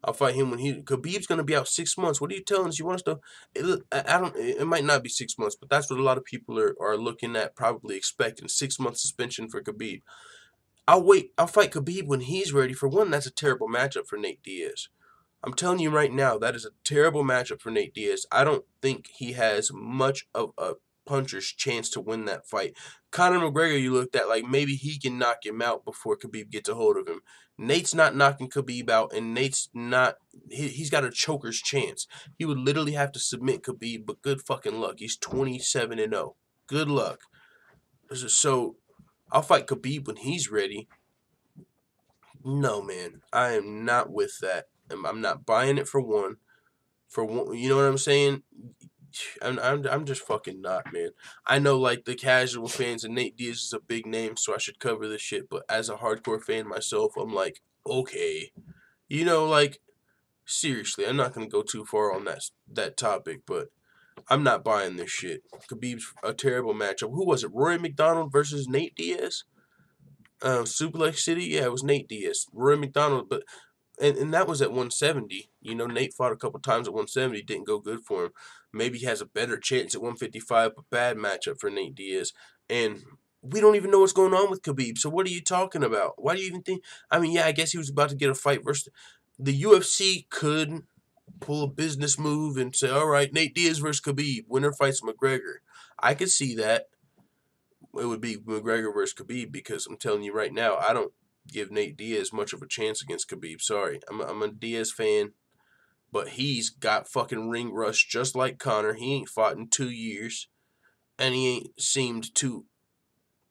I'll fight him when Khabib's going to be out 6 months. What are you telling us? You want us to... It might not be 6 months, but that's what a lot of people are looking at, probably expecting. 6 month suspension for Khabib. I'll fight Khabib when he's ready. For one, that's a terrible matchup for Nate Diaz. I'm telling you right now, that is a terrible matchup for Nate Diaz. I don't think he has much of a puncher's chance to win that fight. Conor McGregor, you looked at like maybe he can knock him out before Khabib gets a hold of him. Nate's not knocking Khabib out, and Nate's not... He's got a choker's chance. He would literally have to submit Khabib, but good fucking luck. He's 27-0. Good luck. So, I'll fight Khabib when he's ready. No, man. I am not with that. I'm not buying it for one. You know what I'm saying? I'm just fucking not, man. I know, like, the casual fans, and Nate Diaz is a big name, so I should cover this shit, but as a hardcore fan myself, I'm like, okay. You know, like, seriously, I'm not going to go too far on that topic, but I'm not buying this shit. Khabib's a terrible matchup. Who was it? Rory McDonald versus Nate Diaz? Suplex City? Yeah, it was Nate Diaz. Rory McDonald, but... And that was at 170. You know, Nate fought a couple times at 170. Didn't go good for him. Maybe he has a better chance at 155, but bad matchup for Nate Diaz. And we don't even know what's going on with Khabib. So what are you talking about? Why do you even think... I mean, yeah, I guess he was about to get a fight versus... The UFC could pull a business move and say, all right, Nate Diaz versus Khabib. Winner fights McGregor. I could see that. It would be McGregor versus Khabib, because I'm telling you right now, I don't give Nate Diaz much of a chance against Khabib. Sorry, I'm a Diaz fan, but he's got fucking ring rust just like Conor. He ain't fought in 2 years, and he ain't seemed too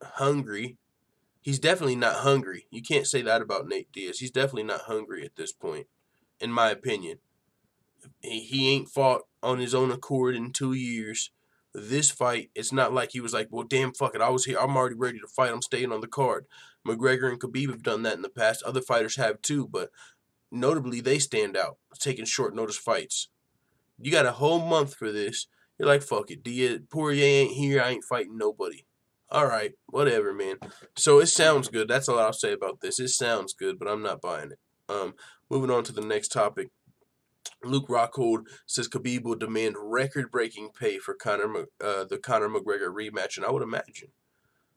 hungry. He's definitely not hungry. You can't say that about Nate Diaz. He's definitely not hungry at this point, in my opinion. He ain't fought on his own accord in 2 years. This fight, it's not like he was like, well, damn, fuck it, I was here, I'm already ready to fight, I'm staying on the card. McGregor and Khabib have done that in the past. Other fighters have too, but notably, they stand out, taking short notice fights. You got a whole month for this. You're like, fuck it. Poirier ain't here. I ain't fighting nobody. All right, whatever, man. So it sounds good. That's all I'll say about this. It sounds good, but I'm not buying it. Moving on to the next topic. Luke Rockhold says Khabib will demand record-breaking pay for the Conor McGregor rematch, and I would imagine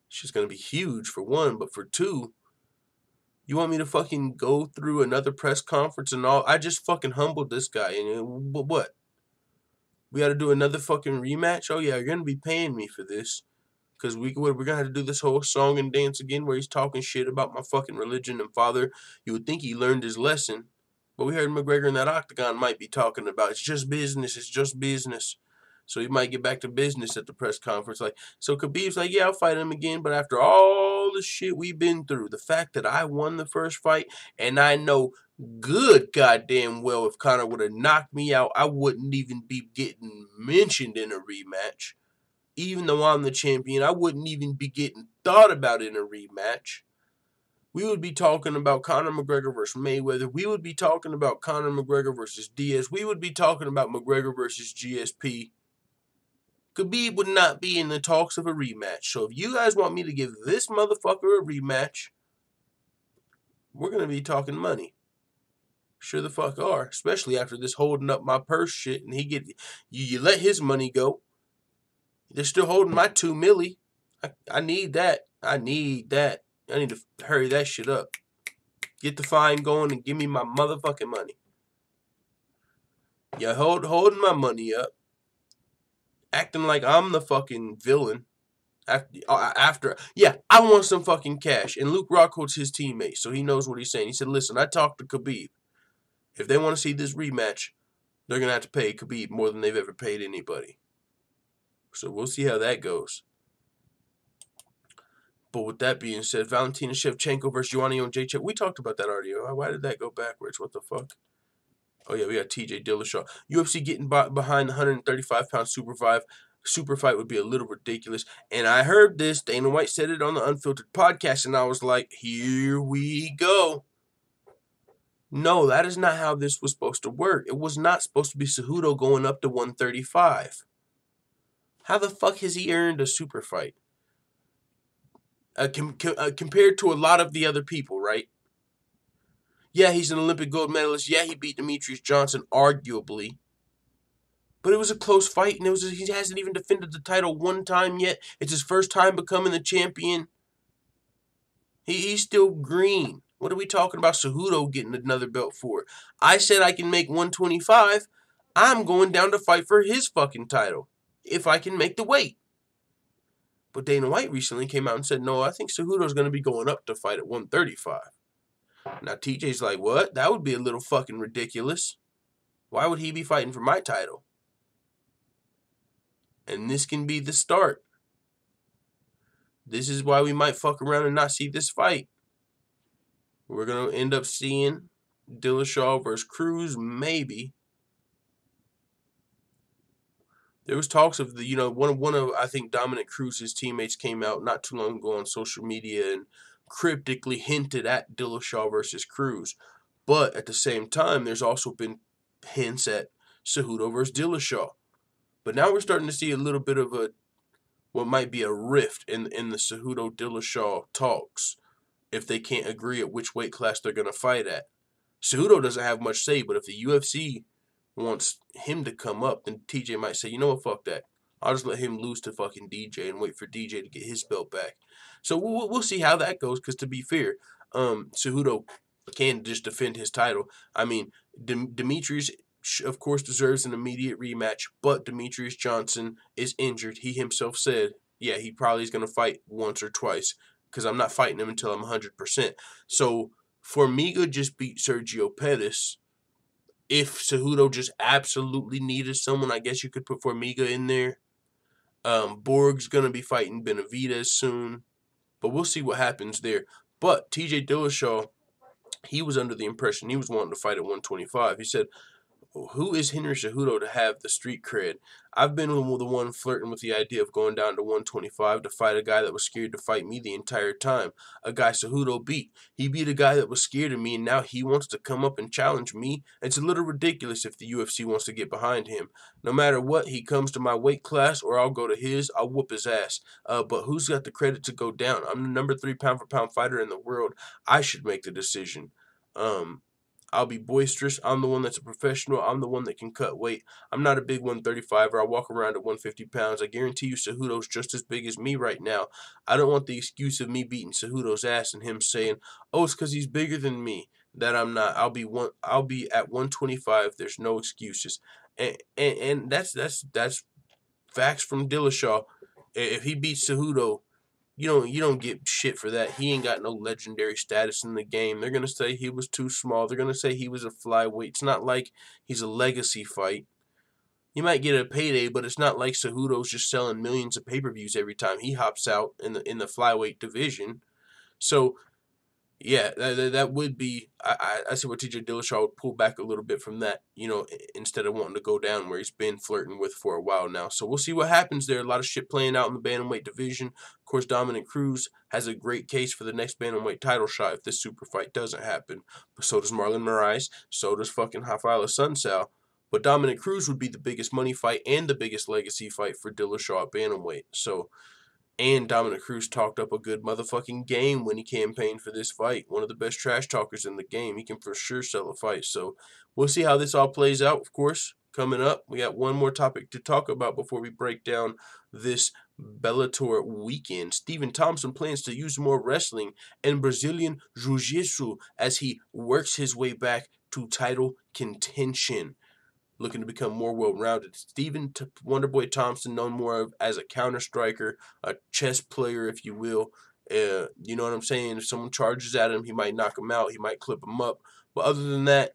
it's just going to be huge for one, but for two, you want me to fucking go through another press conference and all? I just fucking humbled this guy, and what? We got to do another fucking rematch? Oh yeah, you're going to be paying me for this. Because we're going to have to do this whole song and dance again where he's talking shit about my fucking religion and father. You would think he learned his lesson. But we heard McGregor in that octagon might be talking about, it's just business, it's just business. So he might get back to business at the press conference. So Khabib's like, yeah, I'll fight him again. But after all the shit we've been through, the fact that I won the first fight, and I know good goddamn well if Conor would have knocked me out, I wouldn't even be getting mentioned in a rematch. Even though I'm the champion, I wouldn't even be getting thought about in a rematch. We would be talking about Conor McGregor versus Mayweather. We would be talking about Conor McGregor versus Diaz. We would be talking about McGregor versus GSP. Khabib would not be in the talks of a rematch. So if you guys want me to give this motherfucker a rematch, we're going to be talking money. Sure the fuck are. Especially after this holding up my purse shit and you let his money go. They're still holding my $2 million. I need that. I need to hurry that shit up. Get the fine going and give me my motherfucking money. Yeah, holding my money up. Acting like I'm the fucking villain. Yeah, I want some fucking cash. And Luke Rockhold's his teammate, so he knows what he's saying. He said, listen, I talked to Khabib. If they want to see this rematch, they're going to have to pay Khabib more than they've ever paid anybody. So we'll see how that goes. But with that being said, Valentina Shevchenko versus Joanna Jedrzejczyk. We talked about that already. Why did that go backwards? What the fuck? Oh yeah, we got TJ Dillashaw. UFC getting behind the 135-pound superfight would be a little ridiculous. And I heard this. Dana White said it on the Unfiltered podcast, and I was like, here we go. No, that is not how this was supposed to work. It was not supposed to be Cejudo going up to 135. How the fuck has he earned a super fight? Compared to a lot of the other people, right? Yeah, he's an Olympic gold medalist. Yeah, he beat Demetrius Johnson, arguably. But it was a close fight, and he hasn't even defended the title one time yet. It's his first time becoming the champion. He's still green. What are we talking about Cejudo getting another belt for? I said I can make 125. I'm going down to fight for his fucking title. If I can make the weight. But Dana White recently came out and said, no, I think Cejudo's going to be going up to fight at 135. Now TJ's like, what? That would be a little fucking ridiculous. Why would he be fighting for my title? And this can be the start. This is why we might fuck around and not see this fight. We're going to end up seeing Dillashaw versus Cruz, maybe. There was talks of one of I think Dominic Cruz's teammates came out not too long ago on social media and cryptically hinted at Dillashaw versus Cruz. But at the same time, there's also been hints at Cejudo versus Dillashaw. But now we're starting to see a little bit of what might be a rift in the Cejudo Dillashaw talks if they can't agree at which weight class they're going to fight at. Cejudo doesn't have much say, but if the UFC wants him to come up, then TJ might say, you know what, fuck that. I'll just let him lose to fucking DJ and wait for DJ to get his belt back. So we'll see how that goes, because to be fair, Cejudo can just defend his title. I mean, Demetrius, of course, deserves an immediate rematch, but Demetrius Johnson is injured. He himself said, yeah, he probably is going to fight once or twice, because I'm not fighting him until I'm 100%. So Formiga just beat Sergio Pettis. If Cejudo just absolutely needed someone, I guess you could put Formiga in there. Borg's going to be fighting Benavidez soon. But we'll see what happens there. But TJ Dillashaw, he was under the impression he was wanting to fight at 125. He said, who is Henry Cejudo to have the street cred? I've been the one flirting with the idea of going down to 125 to fight a guy that was scared to fight me the entire time. A guy Cejudo beat. He beat a guy that was scared of me, and now he wants to come up and challenge me. It's a little ridiculous if the UFC wants to get behind him. No matter what, he comes to my weight class or I'll go to his. I'll whoop his ass. But who's got the credit to go down? I'm the number 3 pound-for-pound fighter in the world. I should make the decision. I'll be boisterous. I'm the one that's a professional. I'm the one that can cut weight. I'm not a big 135er. I walk around at 150 pounds. I guarantee you Cejudo's just as big as me right now. I don't want the excuse of me beating Cejudo's ass and him saying, oh, it's because he's bigger than me. That I'm not. I'll be at 125. There's no excuses. And that's facts from Dillashaw. If he beats Cejudo, you don't get shit for that. He ain't got no legendary status in the game. They're gonna say he was too small. They're gonna say he was a flyweight. It's not like he's a legacy fight. You might get a payday, but it's not like Cejudo's just selling millions of pay-per-views every time he hops out in the flyweight division. So yeah, that would be. I see where TJ Dillashaw would pull back a little bit from that, instead of wanting to go down where he's been flirting with for a while now. So we'll see what happens there. A lot of shit playing out in the bantamweight division. Of course, Dominic Cruz has a great case for the next bantamweight title shot if this super fight doesn't happen. But so does Marlon Moraes. So does fucking Rafael Sunsao. But Dominic Cruz would be the biggest money fight and the biggest legacy fight for Dillashaw at bantamweight. So. And Dominic Cruz talked up a good motherfucking game when he campaigned for this fight. One of the best trash talkers in the game. He can for sure sell a fight. So we'll see how this all plays out, of course. Coming up, we got one more topic to talk about before we break down this Bellator weekend. Stephen Thompson plans to use more wrestling and Brazilian Jiu-Jitsu as he works his way back to title contention. Looking to become more well-rounded. Stephen Wonderboy Thompson, known more as a counter-striker, a chess player, if you will. You know what I'm saying? If someone charges at him, he might knock him out. He might clip him up. But other than that,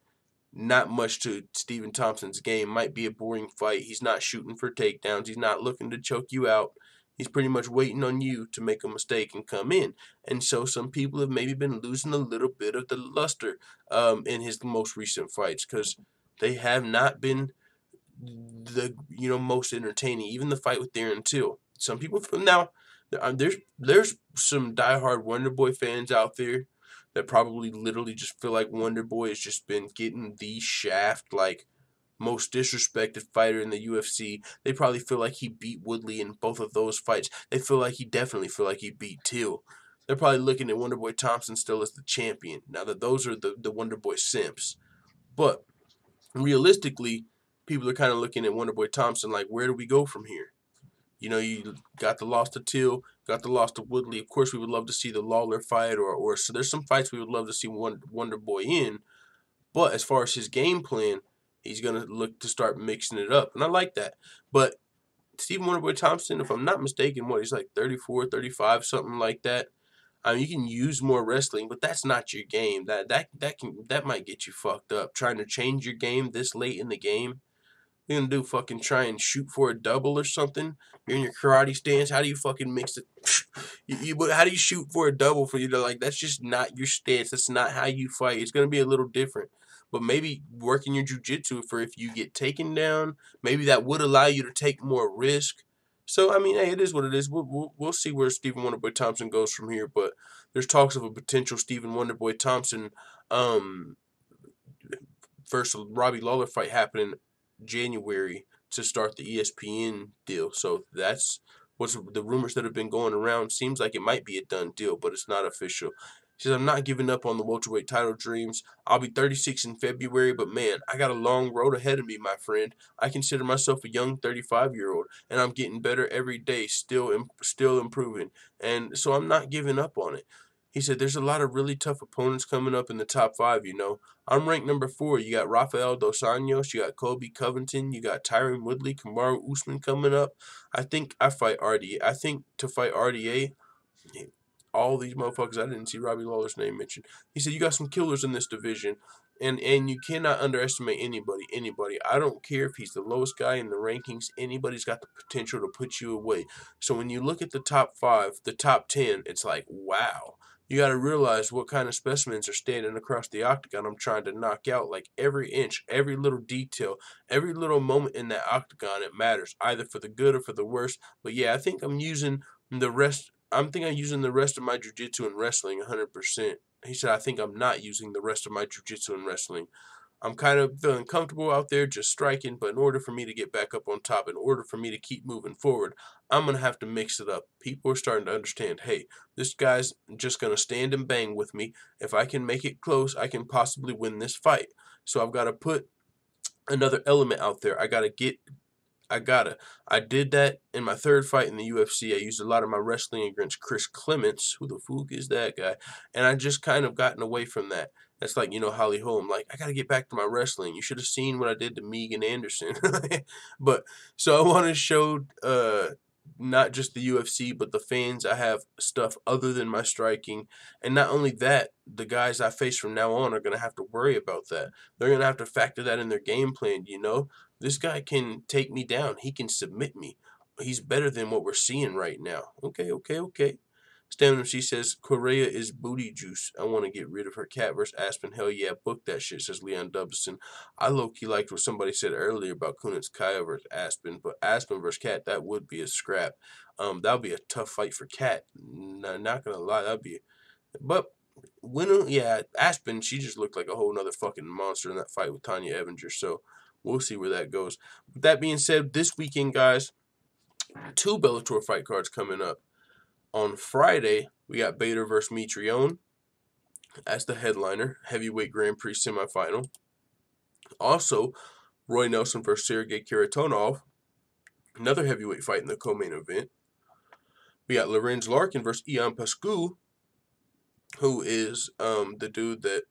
not much to Stephen Thompson's game. Might be a boring fight. He's not shooting for takedowns. He's not looking to choke you out. He's pretty much waiting on you to make a mistake and come in. And so some people have maybe been losing a little bit of the luster in his most recent fights because they have not been the most entertaining. Even the fight with Darren Till. Some people from now, there's some diehard Wonderboy fans out there that probably literally just feel like Wonderboy has just been getting the shaft, like most disrespected fighter in the UFC. They probably feel like he beat Woodley in both of those fights. They definitely feel like he beat Till. They're probably looking at Wonderboy Thompson still as the champion. Now that those are the Wonderboy simps, but realistically, people are kind of looking at Wonderboy Thompson like, where do we go from here? You got the loss to Till, got the loss to Woodley. Of course, we would love to see the Lawler fight, or so there's some fights we would love to see Wonderboy in. But as far as his game plan, he's going to look to start mixing it up. And I like that. But Stephen Wonderboy Thompson, if I'm not mistaken, he's like 34, 35, something like that. I mean, you can use more wrestling, but that's not your game. That might get you fucked up. Trying to change your game this late in the game. You're gonna do fucking try and shoot for a double or something. You're in your karate stance. How do you fucking mix it? How do you shoot for a double for you to that's just not your stance. That's not how you fight. It's gonna be a little different. But maybe working your jiu-jitsu for if you get taken down, maybe that would allow you to take more risk. So, I mean, hey, it is what it is. We'll see where Stephen Wonderboy Thompson goes from here. But there's talks of a potential Stephen Wonderboy Thompson versus Robbie Lawler fight happening January to start the ESPN deal. So that's what's the rumors that have been going around. Seems like it might be a done deal, but it's not official. He says, I'm not giving up on the welterweight title dreams. I'll be 36 in February, but man, I got a long road ahead of me, my friend. I consider myself a young 35-year-old, and I'm getting better every day, still improving. And so I'm not giving up on it. He said, there's a lot of really tough opponents coming up in the top 5, I'm ranked number 4. You got Rafael Dos Anjos, you got Colby Covington, you got Tyron Woodley, Kamaru Usman coming up. I think to fight RDA, all these motherfuckers, I didn't see Robbie Lawler's name mentioned. He said, you got some killers in this division, and you cannot underestimate anybody. I don't care if he's the lowest guy in the rankings. Anybody's got the potential to put you away. So when you look at the top 5, the top 10, it's like, wow. you got to realize what kind of specimens are standing across the octagon I'm trying to knock out. Like every inch, every little detail, every little moment in that octagon, it matters, either for the good or for the worse. But yeah, I think I'm using the rest. I'm using the rest of my jiu-jitsu and wrestling 100%. He said, I think I'm not using the rest of my jiu-jitsu and wrestling. I'm kind of feeling comfortable out there just striking, but in order for me to get back up on top, in order for me to keep moving forward, I'm going to have to mix it up. People are starting to understand, hey, this guy's just going to stand and bang with me. If I can make it close, I can possibly win this fight. So I've got to put another element out there. I did that in my third fight in the UFC. I used a lot of my wrestling against Chris Clements. Who the fuck is that guy? And I just kind of gotten away from that. That's like, Holly Holm. Like, I got to get back to my wrestling. You should have seen what I did to Megan Anderson. But, so I want to show not just the UFC, but the fans I have stuff other than my striking. And not only that, the guys I face from now on are going to have to worry about that. They're going to have to factor that in their game plan, This guy can take me down. He can submit me. He's better than what we're seeing right now. Okay. Stamina, she says, Correa is booty juice. I want to get rid of her. Cat versus Aspen. Hell yeah, book that shit, says Leon Dubson. I low-key liked what somebody said earlier about Kunitz Kaya versus Aspen, but Aspen versus Cat, that would be a scrap. That would be a tough fight for Cat. Not going to lie, that would be... But... Aspen, she just looked like a whole nother fucking monster in that fight with Tanya Evinger, so we'll see where that goes. With that being said, this weekend, guys, 2 Bellator fight cards coming up. On Friday, we got Bader versus Mitrione as the headliner, heavyweight Grand Prix semifinal. Also, Roy Nelson versus Sergey Kharitonov, another heavyweight fight in the co-main event. We got Lorenz Larkin versus Ian Pascu, who is the dude that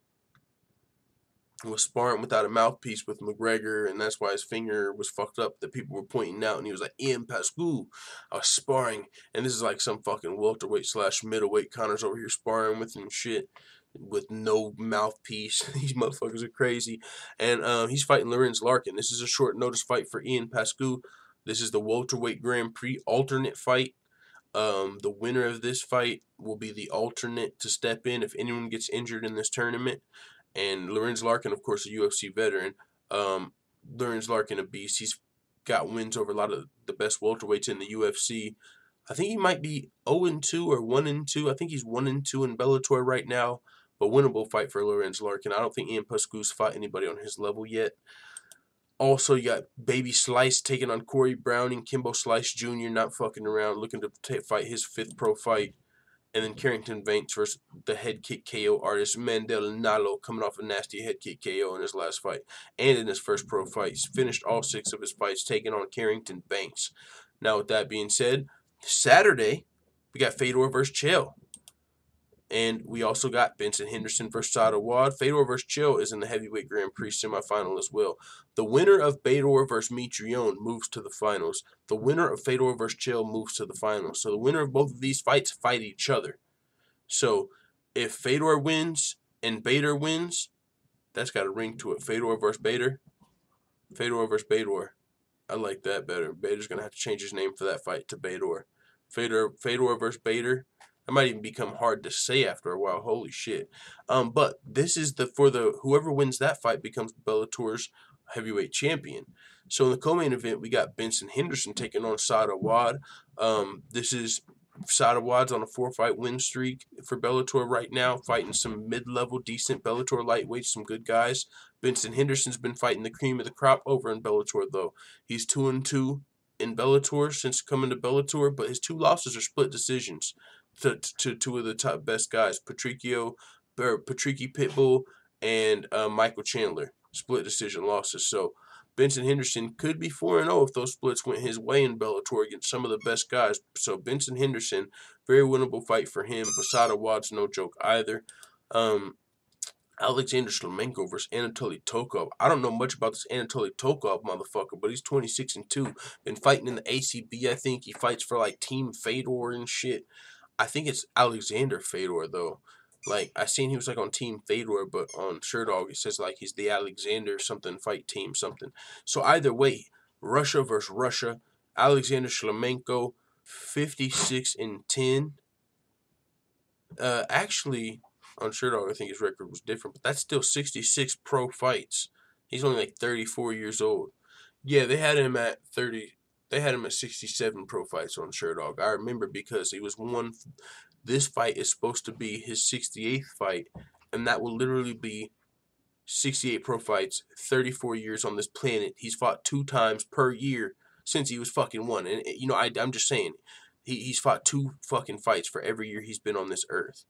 was sparring without a mouthpiece with McGregor, and that's why his finger was fucked up that people were pointing out, and he was like, Ian Pascu, I was sparring, and this is like some fucking welterweight/middleweight Connor's over here sparring with and shit, with no mouthpiece. These motherfuckers are crazy, and he's fighting Lorenz Larkin. This is a short notice fight for Ian Pascu. This is the welterweight Grand Prix alternate fight. The winner of this fight will be the alternate to step in if anyone gets injured in this tournament. And Lorenz Larkin, of course, a UFC veteran. Lorenz Larkin, a beast. He's got wins over a lot of the best welterweights in the UFC. I think he might be 0-2 or 1-2. I think he's 1-2 in Bellator right now. But winnable fight for Lorenz Larkin. I don't think Ian Pascu's fought anybody on his level yet. Also, you got Baby Slice taking on Corey Browning. Kimbo Slice Jr. not fucking around, looking to fight his 5th pro fight. And then Carrington Banks versus the head kick KO artist Mandel Nalo, coming off a nasty head kick KO in his last fight. And in his first pro fight. He's finished all 6 of his fights, taking on Carrington Banks. Now, with that being said, Saturday, we got Fedor versus Chael. And we also got Benson Henderson versus Sada Wad. Fedor versus Chael is in the heavyweight Grand Prix semifinal as well. The winner of Fedor versus Mitrione moves to the finals. The winner of Fedor versus Chael moves to the finals. So the winner of both of these fights fight each other. So if Fedor wins and Bader wins, that's got a ring to it. Fedor versus Bader. Fedor versus Bader. I like that better. Bader's going to have to change his name for that fight to Bader. Fedor versus Bader. That might even become hard to say after a while. Holy shit. But this is whoever wins that fight becomes Bellator's heavyweight champion. So in the co-main event, we got Benson Henderson taking on Sada Wad. This is Sada Wad's on a 4-fight win streak for Bellator right now, fighting some mid-level, decent Bellator lightweights, some good guys. Benson Henderson's been fighting the cream of the crop over in Bellator, though. He's 2-2 in Bellator since coming to Bellator, but his 2 losses are split decisions to 2 of the top best guys, Patricky Pitbull and Michael Chandler. Split decision losses. So Benson Henderson could be 4-0 if those splits went his way in Bellator against some of the best guys. So Benson Henderson, very winnable fight for him. Sada Wad's no joke either. Alexander Shlemenko versus Anatoly Tokov. I don't know much about this Anatoly Tokov motherfucker, but he's 26-2. Been fighting in the ACB, I think. He fights for like Team Fedor and shit. I think it's Alexander Fedor, though. Like, I seen he was, like, on Team Fedor, but on Sherdog, it says, like, he's the Alexander something fight team something. So, either way, Russia versus Russia. Alexander Shlemenko, 56-10. Actually, on Sherdog, I think his record was different, but that's still 66 pro fights. He's only like 34 years old. Yeah, they had him at 30. They had him at 67 pro fights on Sherdog. I remember because he was one. This fight is supposed to be his 68th fight, and that will literally be 68 pro fights, 34 years on this planet. He's fought 2 times per year since he was fucking one. And, you know, I'm just saying, he's fought 2 fucking fights for every year he's been on this earth,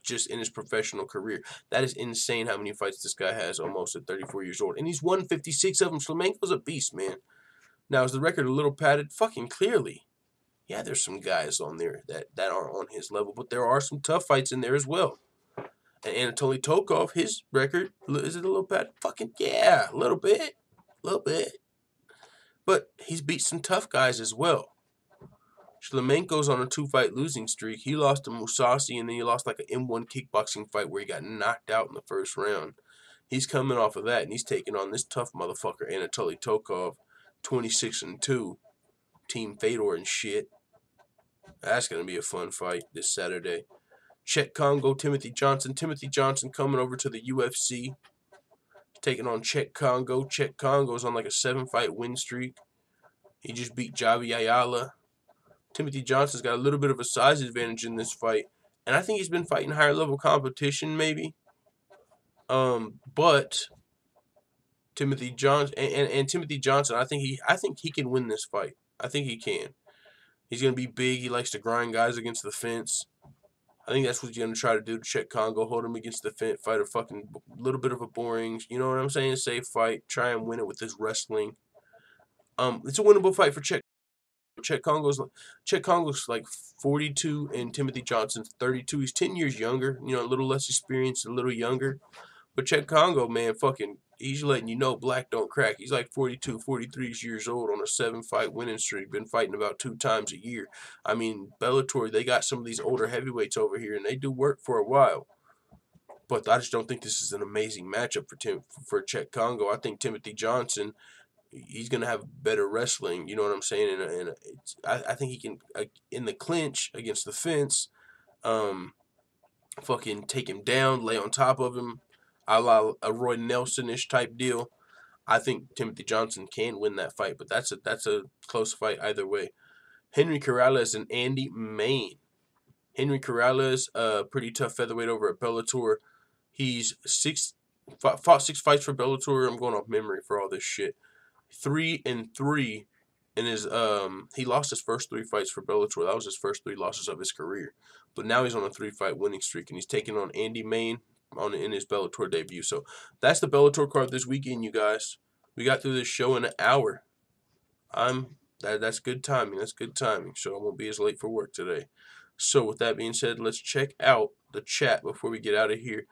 just in his professional career. That is insane how many fights this guy has almost at 34 years old. And he's won 56 of them. Shevchenko's a beast, man. Now, is the record a little padded? Fucking clearly. Yeah, there's some guys on there that aren't on his level, but there are some tough fights in there as well. And Anatoly Tokov, his record, is it a little bad? Fucking yeah, a little bit. A little bit. But he's beat some tough guys as well. Shevchenko's on a 2-fight losing streak. He lost to Mousasi, and then he lost like an M1 kickboxing fight where he got knocked out in the first round. He's coming off of that, and he's taking on this tough motherfucker, Anatoly Tokov, 26-2. Team Fedor and shit. That's going to be a fun fight this Saturday. Czech Congo, Timothy Johnson. Timothy Johnson coming over to the UFC. Taking on Czech Congo. Czech Congo's on like a 7-fight win streak. He just beat Javi Ayala. Timothy Johnson's got a little bit of a size advantage in this fight. And I think he's been fighting higher level competition maybe. But Timothy Johnson and Timothy Johnson, I think he can win this fight. I think he can. He's going to be big. He likes to grind guys against the fence. I think that's what he's going to try to do to Czech Congo. Hold him against the fence. Fight a fucking little bit of a boring, you know what I'm saying, safe fight. Try and win it with his wrestling. It's a winnable fight for Czech. Czech Congo's like 42 and Timothy Johnson's 32. He's 10 years younger. You know, a little less experienced, a little younger. But Czech Congo, man, he's letting you know black don't crack. He's like 42, 43 years old on a 7-fight winning streak. Been fighting about 2 times a year. I mean, Bellator, they got some of these older heavyweights over here, and they do work for a while. But I just don't think this is an amazing matchup for Czech Congo. I think Timothy Johnson, he's going to have better wrestling. You know what I'm saying? And I think he can, in the clinch against the fence, fucking take him down, lay on top of him. A la a Roy Nelson-ish type deal. I think Timothy Johnson can win that fight, but that's a close fight either way. Henry Corrales and Andy Main. Henry Corrales, pretty tough featherweight over at Bellator. He's fought 6 fights for Bellator. I'm going off memory for all this shit. 3-3 in his he lost his first 3 fights for Bellator. That was his first 3 losses of his career. But now he's on a 3-fight winning streak, and he's taking on Andy Main in his Bellator debut. So that's the Bellator card this weekend, you guys. We got through this show in an hour. That's good timing. That's good timing. So I won't be as late for work today. So with that being said, let's check out the chat before we get out of here.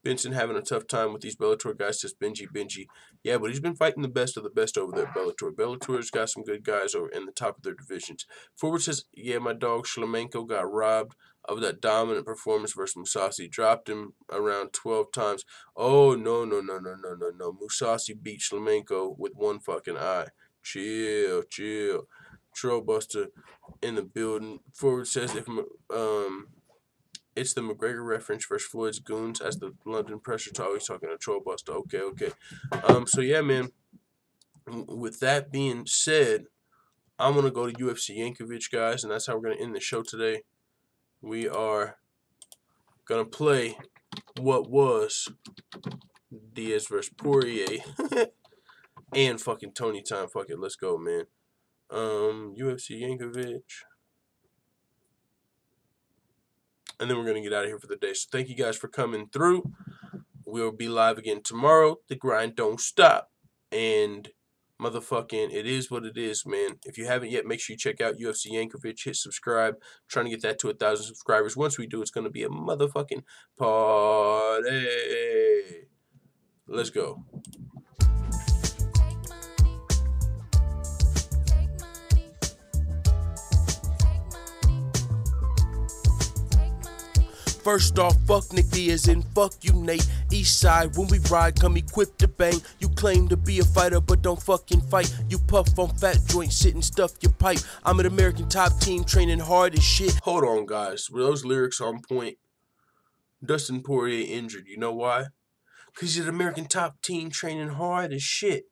Benson having a tough time with these Bellator guys, says Benji. Yeah, but he's been fighting the best of the best over there at Bellator. Bellator's got some good guys over in the top of their divisions. Forward says, yeah, my dog Shevchenko got robbed of that dominant performance versus Mousasi. Dropped him around 12 times. Oh, no. Mousasi beat Shevchenko with 1 fucking eye. Chill. Trollbuster in the building. Forward says, it's the McGregor reference versus Floyd's Goons as the London Pressure Talk. He's talking to Trollbuster. Okay. So yeah, man. With that being said, I'm going to go to UFC Yankovic, guys, and that's how we're going to end the show today. We are going to play what was Diaz versus Poirier and fucking Tony time. Fuck it, let's go, man. UFC Yankovic. And then we're going to get out of here for the day. So thank you guys for coming through. We'll be live again tomorrow. The grind don't stop. And motherfucking, it is what it is, man. If you haven't yet, make sure you check out UFC Yankovic. Hit subscribe. Trying to get that to 1,000 subscribers. Once we do, it's going to be a motherfucking party. Let's go. First off, fuck Nick Diaz and fuck you, Nate. East side, when we ride, come equipped to bang. You claim to be a fighter, but don't fucking fight. You puff on fat joints, sit and stuff your pipe. I'm an American top team, training hard as shit. Hold on, guys. Were those lyrics on point? Dustin Poirier injured. You know why? Because he's an American top team training hard as shit.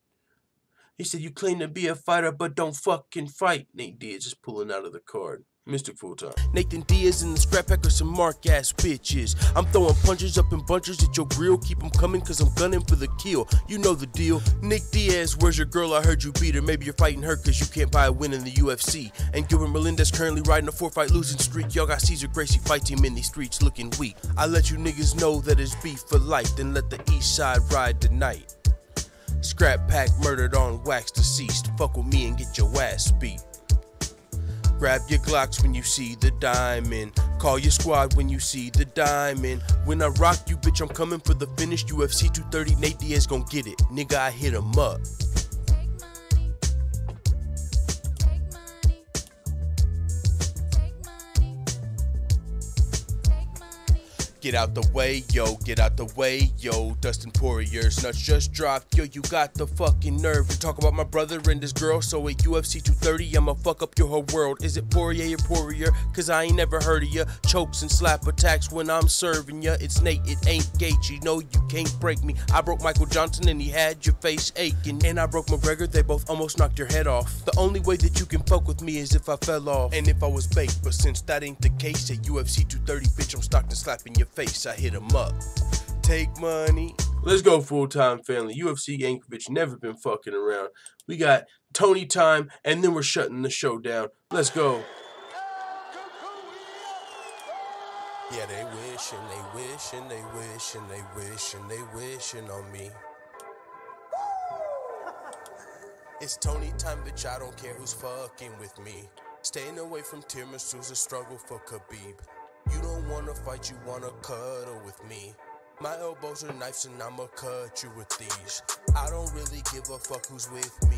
He said, you claim to be a fighter, but don't fucking fight. Nate Diaz just pulling out of the card. Mystic full time. Nathan Diaz and the scrap pack are some mark-ass bitches. I'm throwing punches up in bunches at your grill. Keep them coming cause I'm gunning for the kill. You know the deal. Nick Diaz, where's your girl? I heard you beat her. Maybe you're fighting her cause you can't buy a win in the UFC. And Gilbert Melendez currently riding a 4-fight losing streak. Y'all got Cesar Gracie fight team in these streets looking weak. I let you niggas know that it's beef for life. Then let the east side ride tonight. Scrap pack murdered on wax deceased. Fuck with me and get your ass beat. Grab your Glocks when you see the diamond. Call your squad when you see the diamond. When I rock you, bitch, I'm coming for the finish. UFC 230, Nate Diaz gon' get it. Nigga, I hit him up. Get out the way, yo, get out the way, yo. Dustin Poirier's nuts just dropped, yo. You got the fucking nerve to talk about my brother and this girl. So at UFC 230, I'ma fuck up your whole world. Is it Poirier or Poirier? Cause I ain't never heard of ya. Chokes and slap attacks when I'm serving ya. It's Nate, it ain't Gaethje. No, you can't break me. I broke Michael Johnson and he had your face aching. And I broke McGregor, they both almost knocked your head off. The only way that you can fuck with me is if I fell off. And if I was baked, but since that ain't the case, at UFC 230, bitch, I'm stocked and slapping your face. I hit him up. Take money. Let's go, full-time family. UFC Yankovic never been fucking around. We got Tony time, and then we're shutting the show down. Let's go. Yeah, they wish and they wish and they wish and they wish and they wishing on me. It's Tony time, bitch. I don't care who's fucking with me. Staying away from tiramisu's a struggle for Khabib. You don't wanna fight, you wanna cuddle with me. My elbows are knives and I'ma cut you with these. I don't really give a fuck who's with me.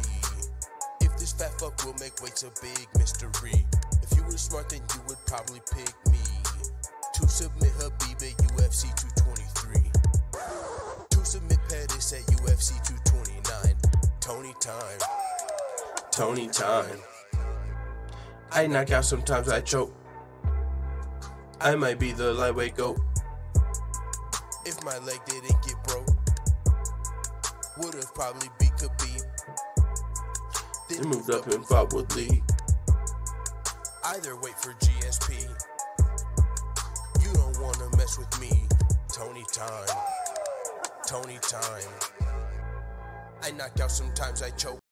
If this fat fuck will make weights a big mystery. If you were smart then you would probably pick me. To submit Khabib at UFC 223. To submit Pettis at UFC 229. Tony time. Tony time. I knock out, sometimes I choke. I might be the lightweight GOAT. If my leg didn't get broke, would've probably beat Khabib. Then moved up and fought with Lee. Either wait for GSP. You don't wanna mess with me. Tony time. Tony time. I knock out, sometimes I choke.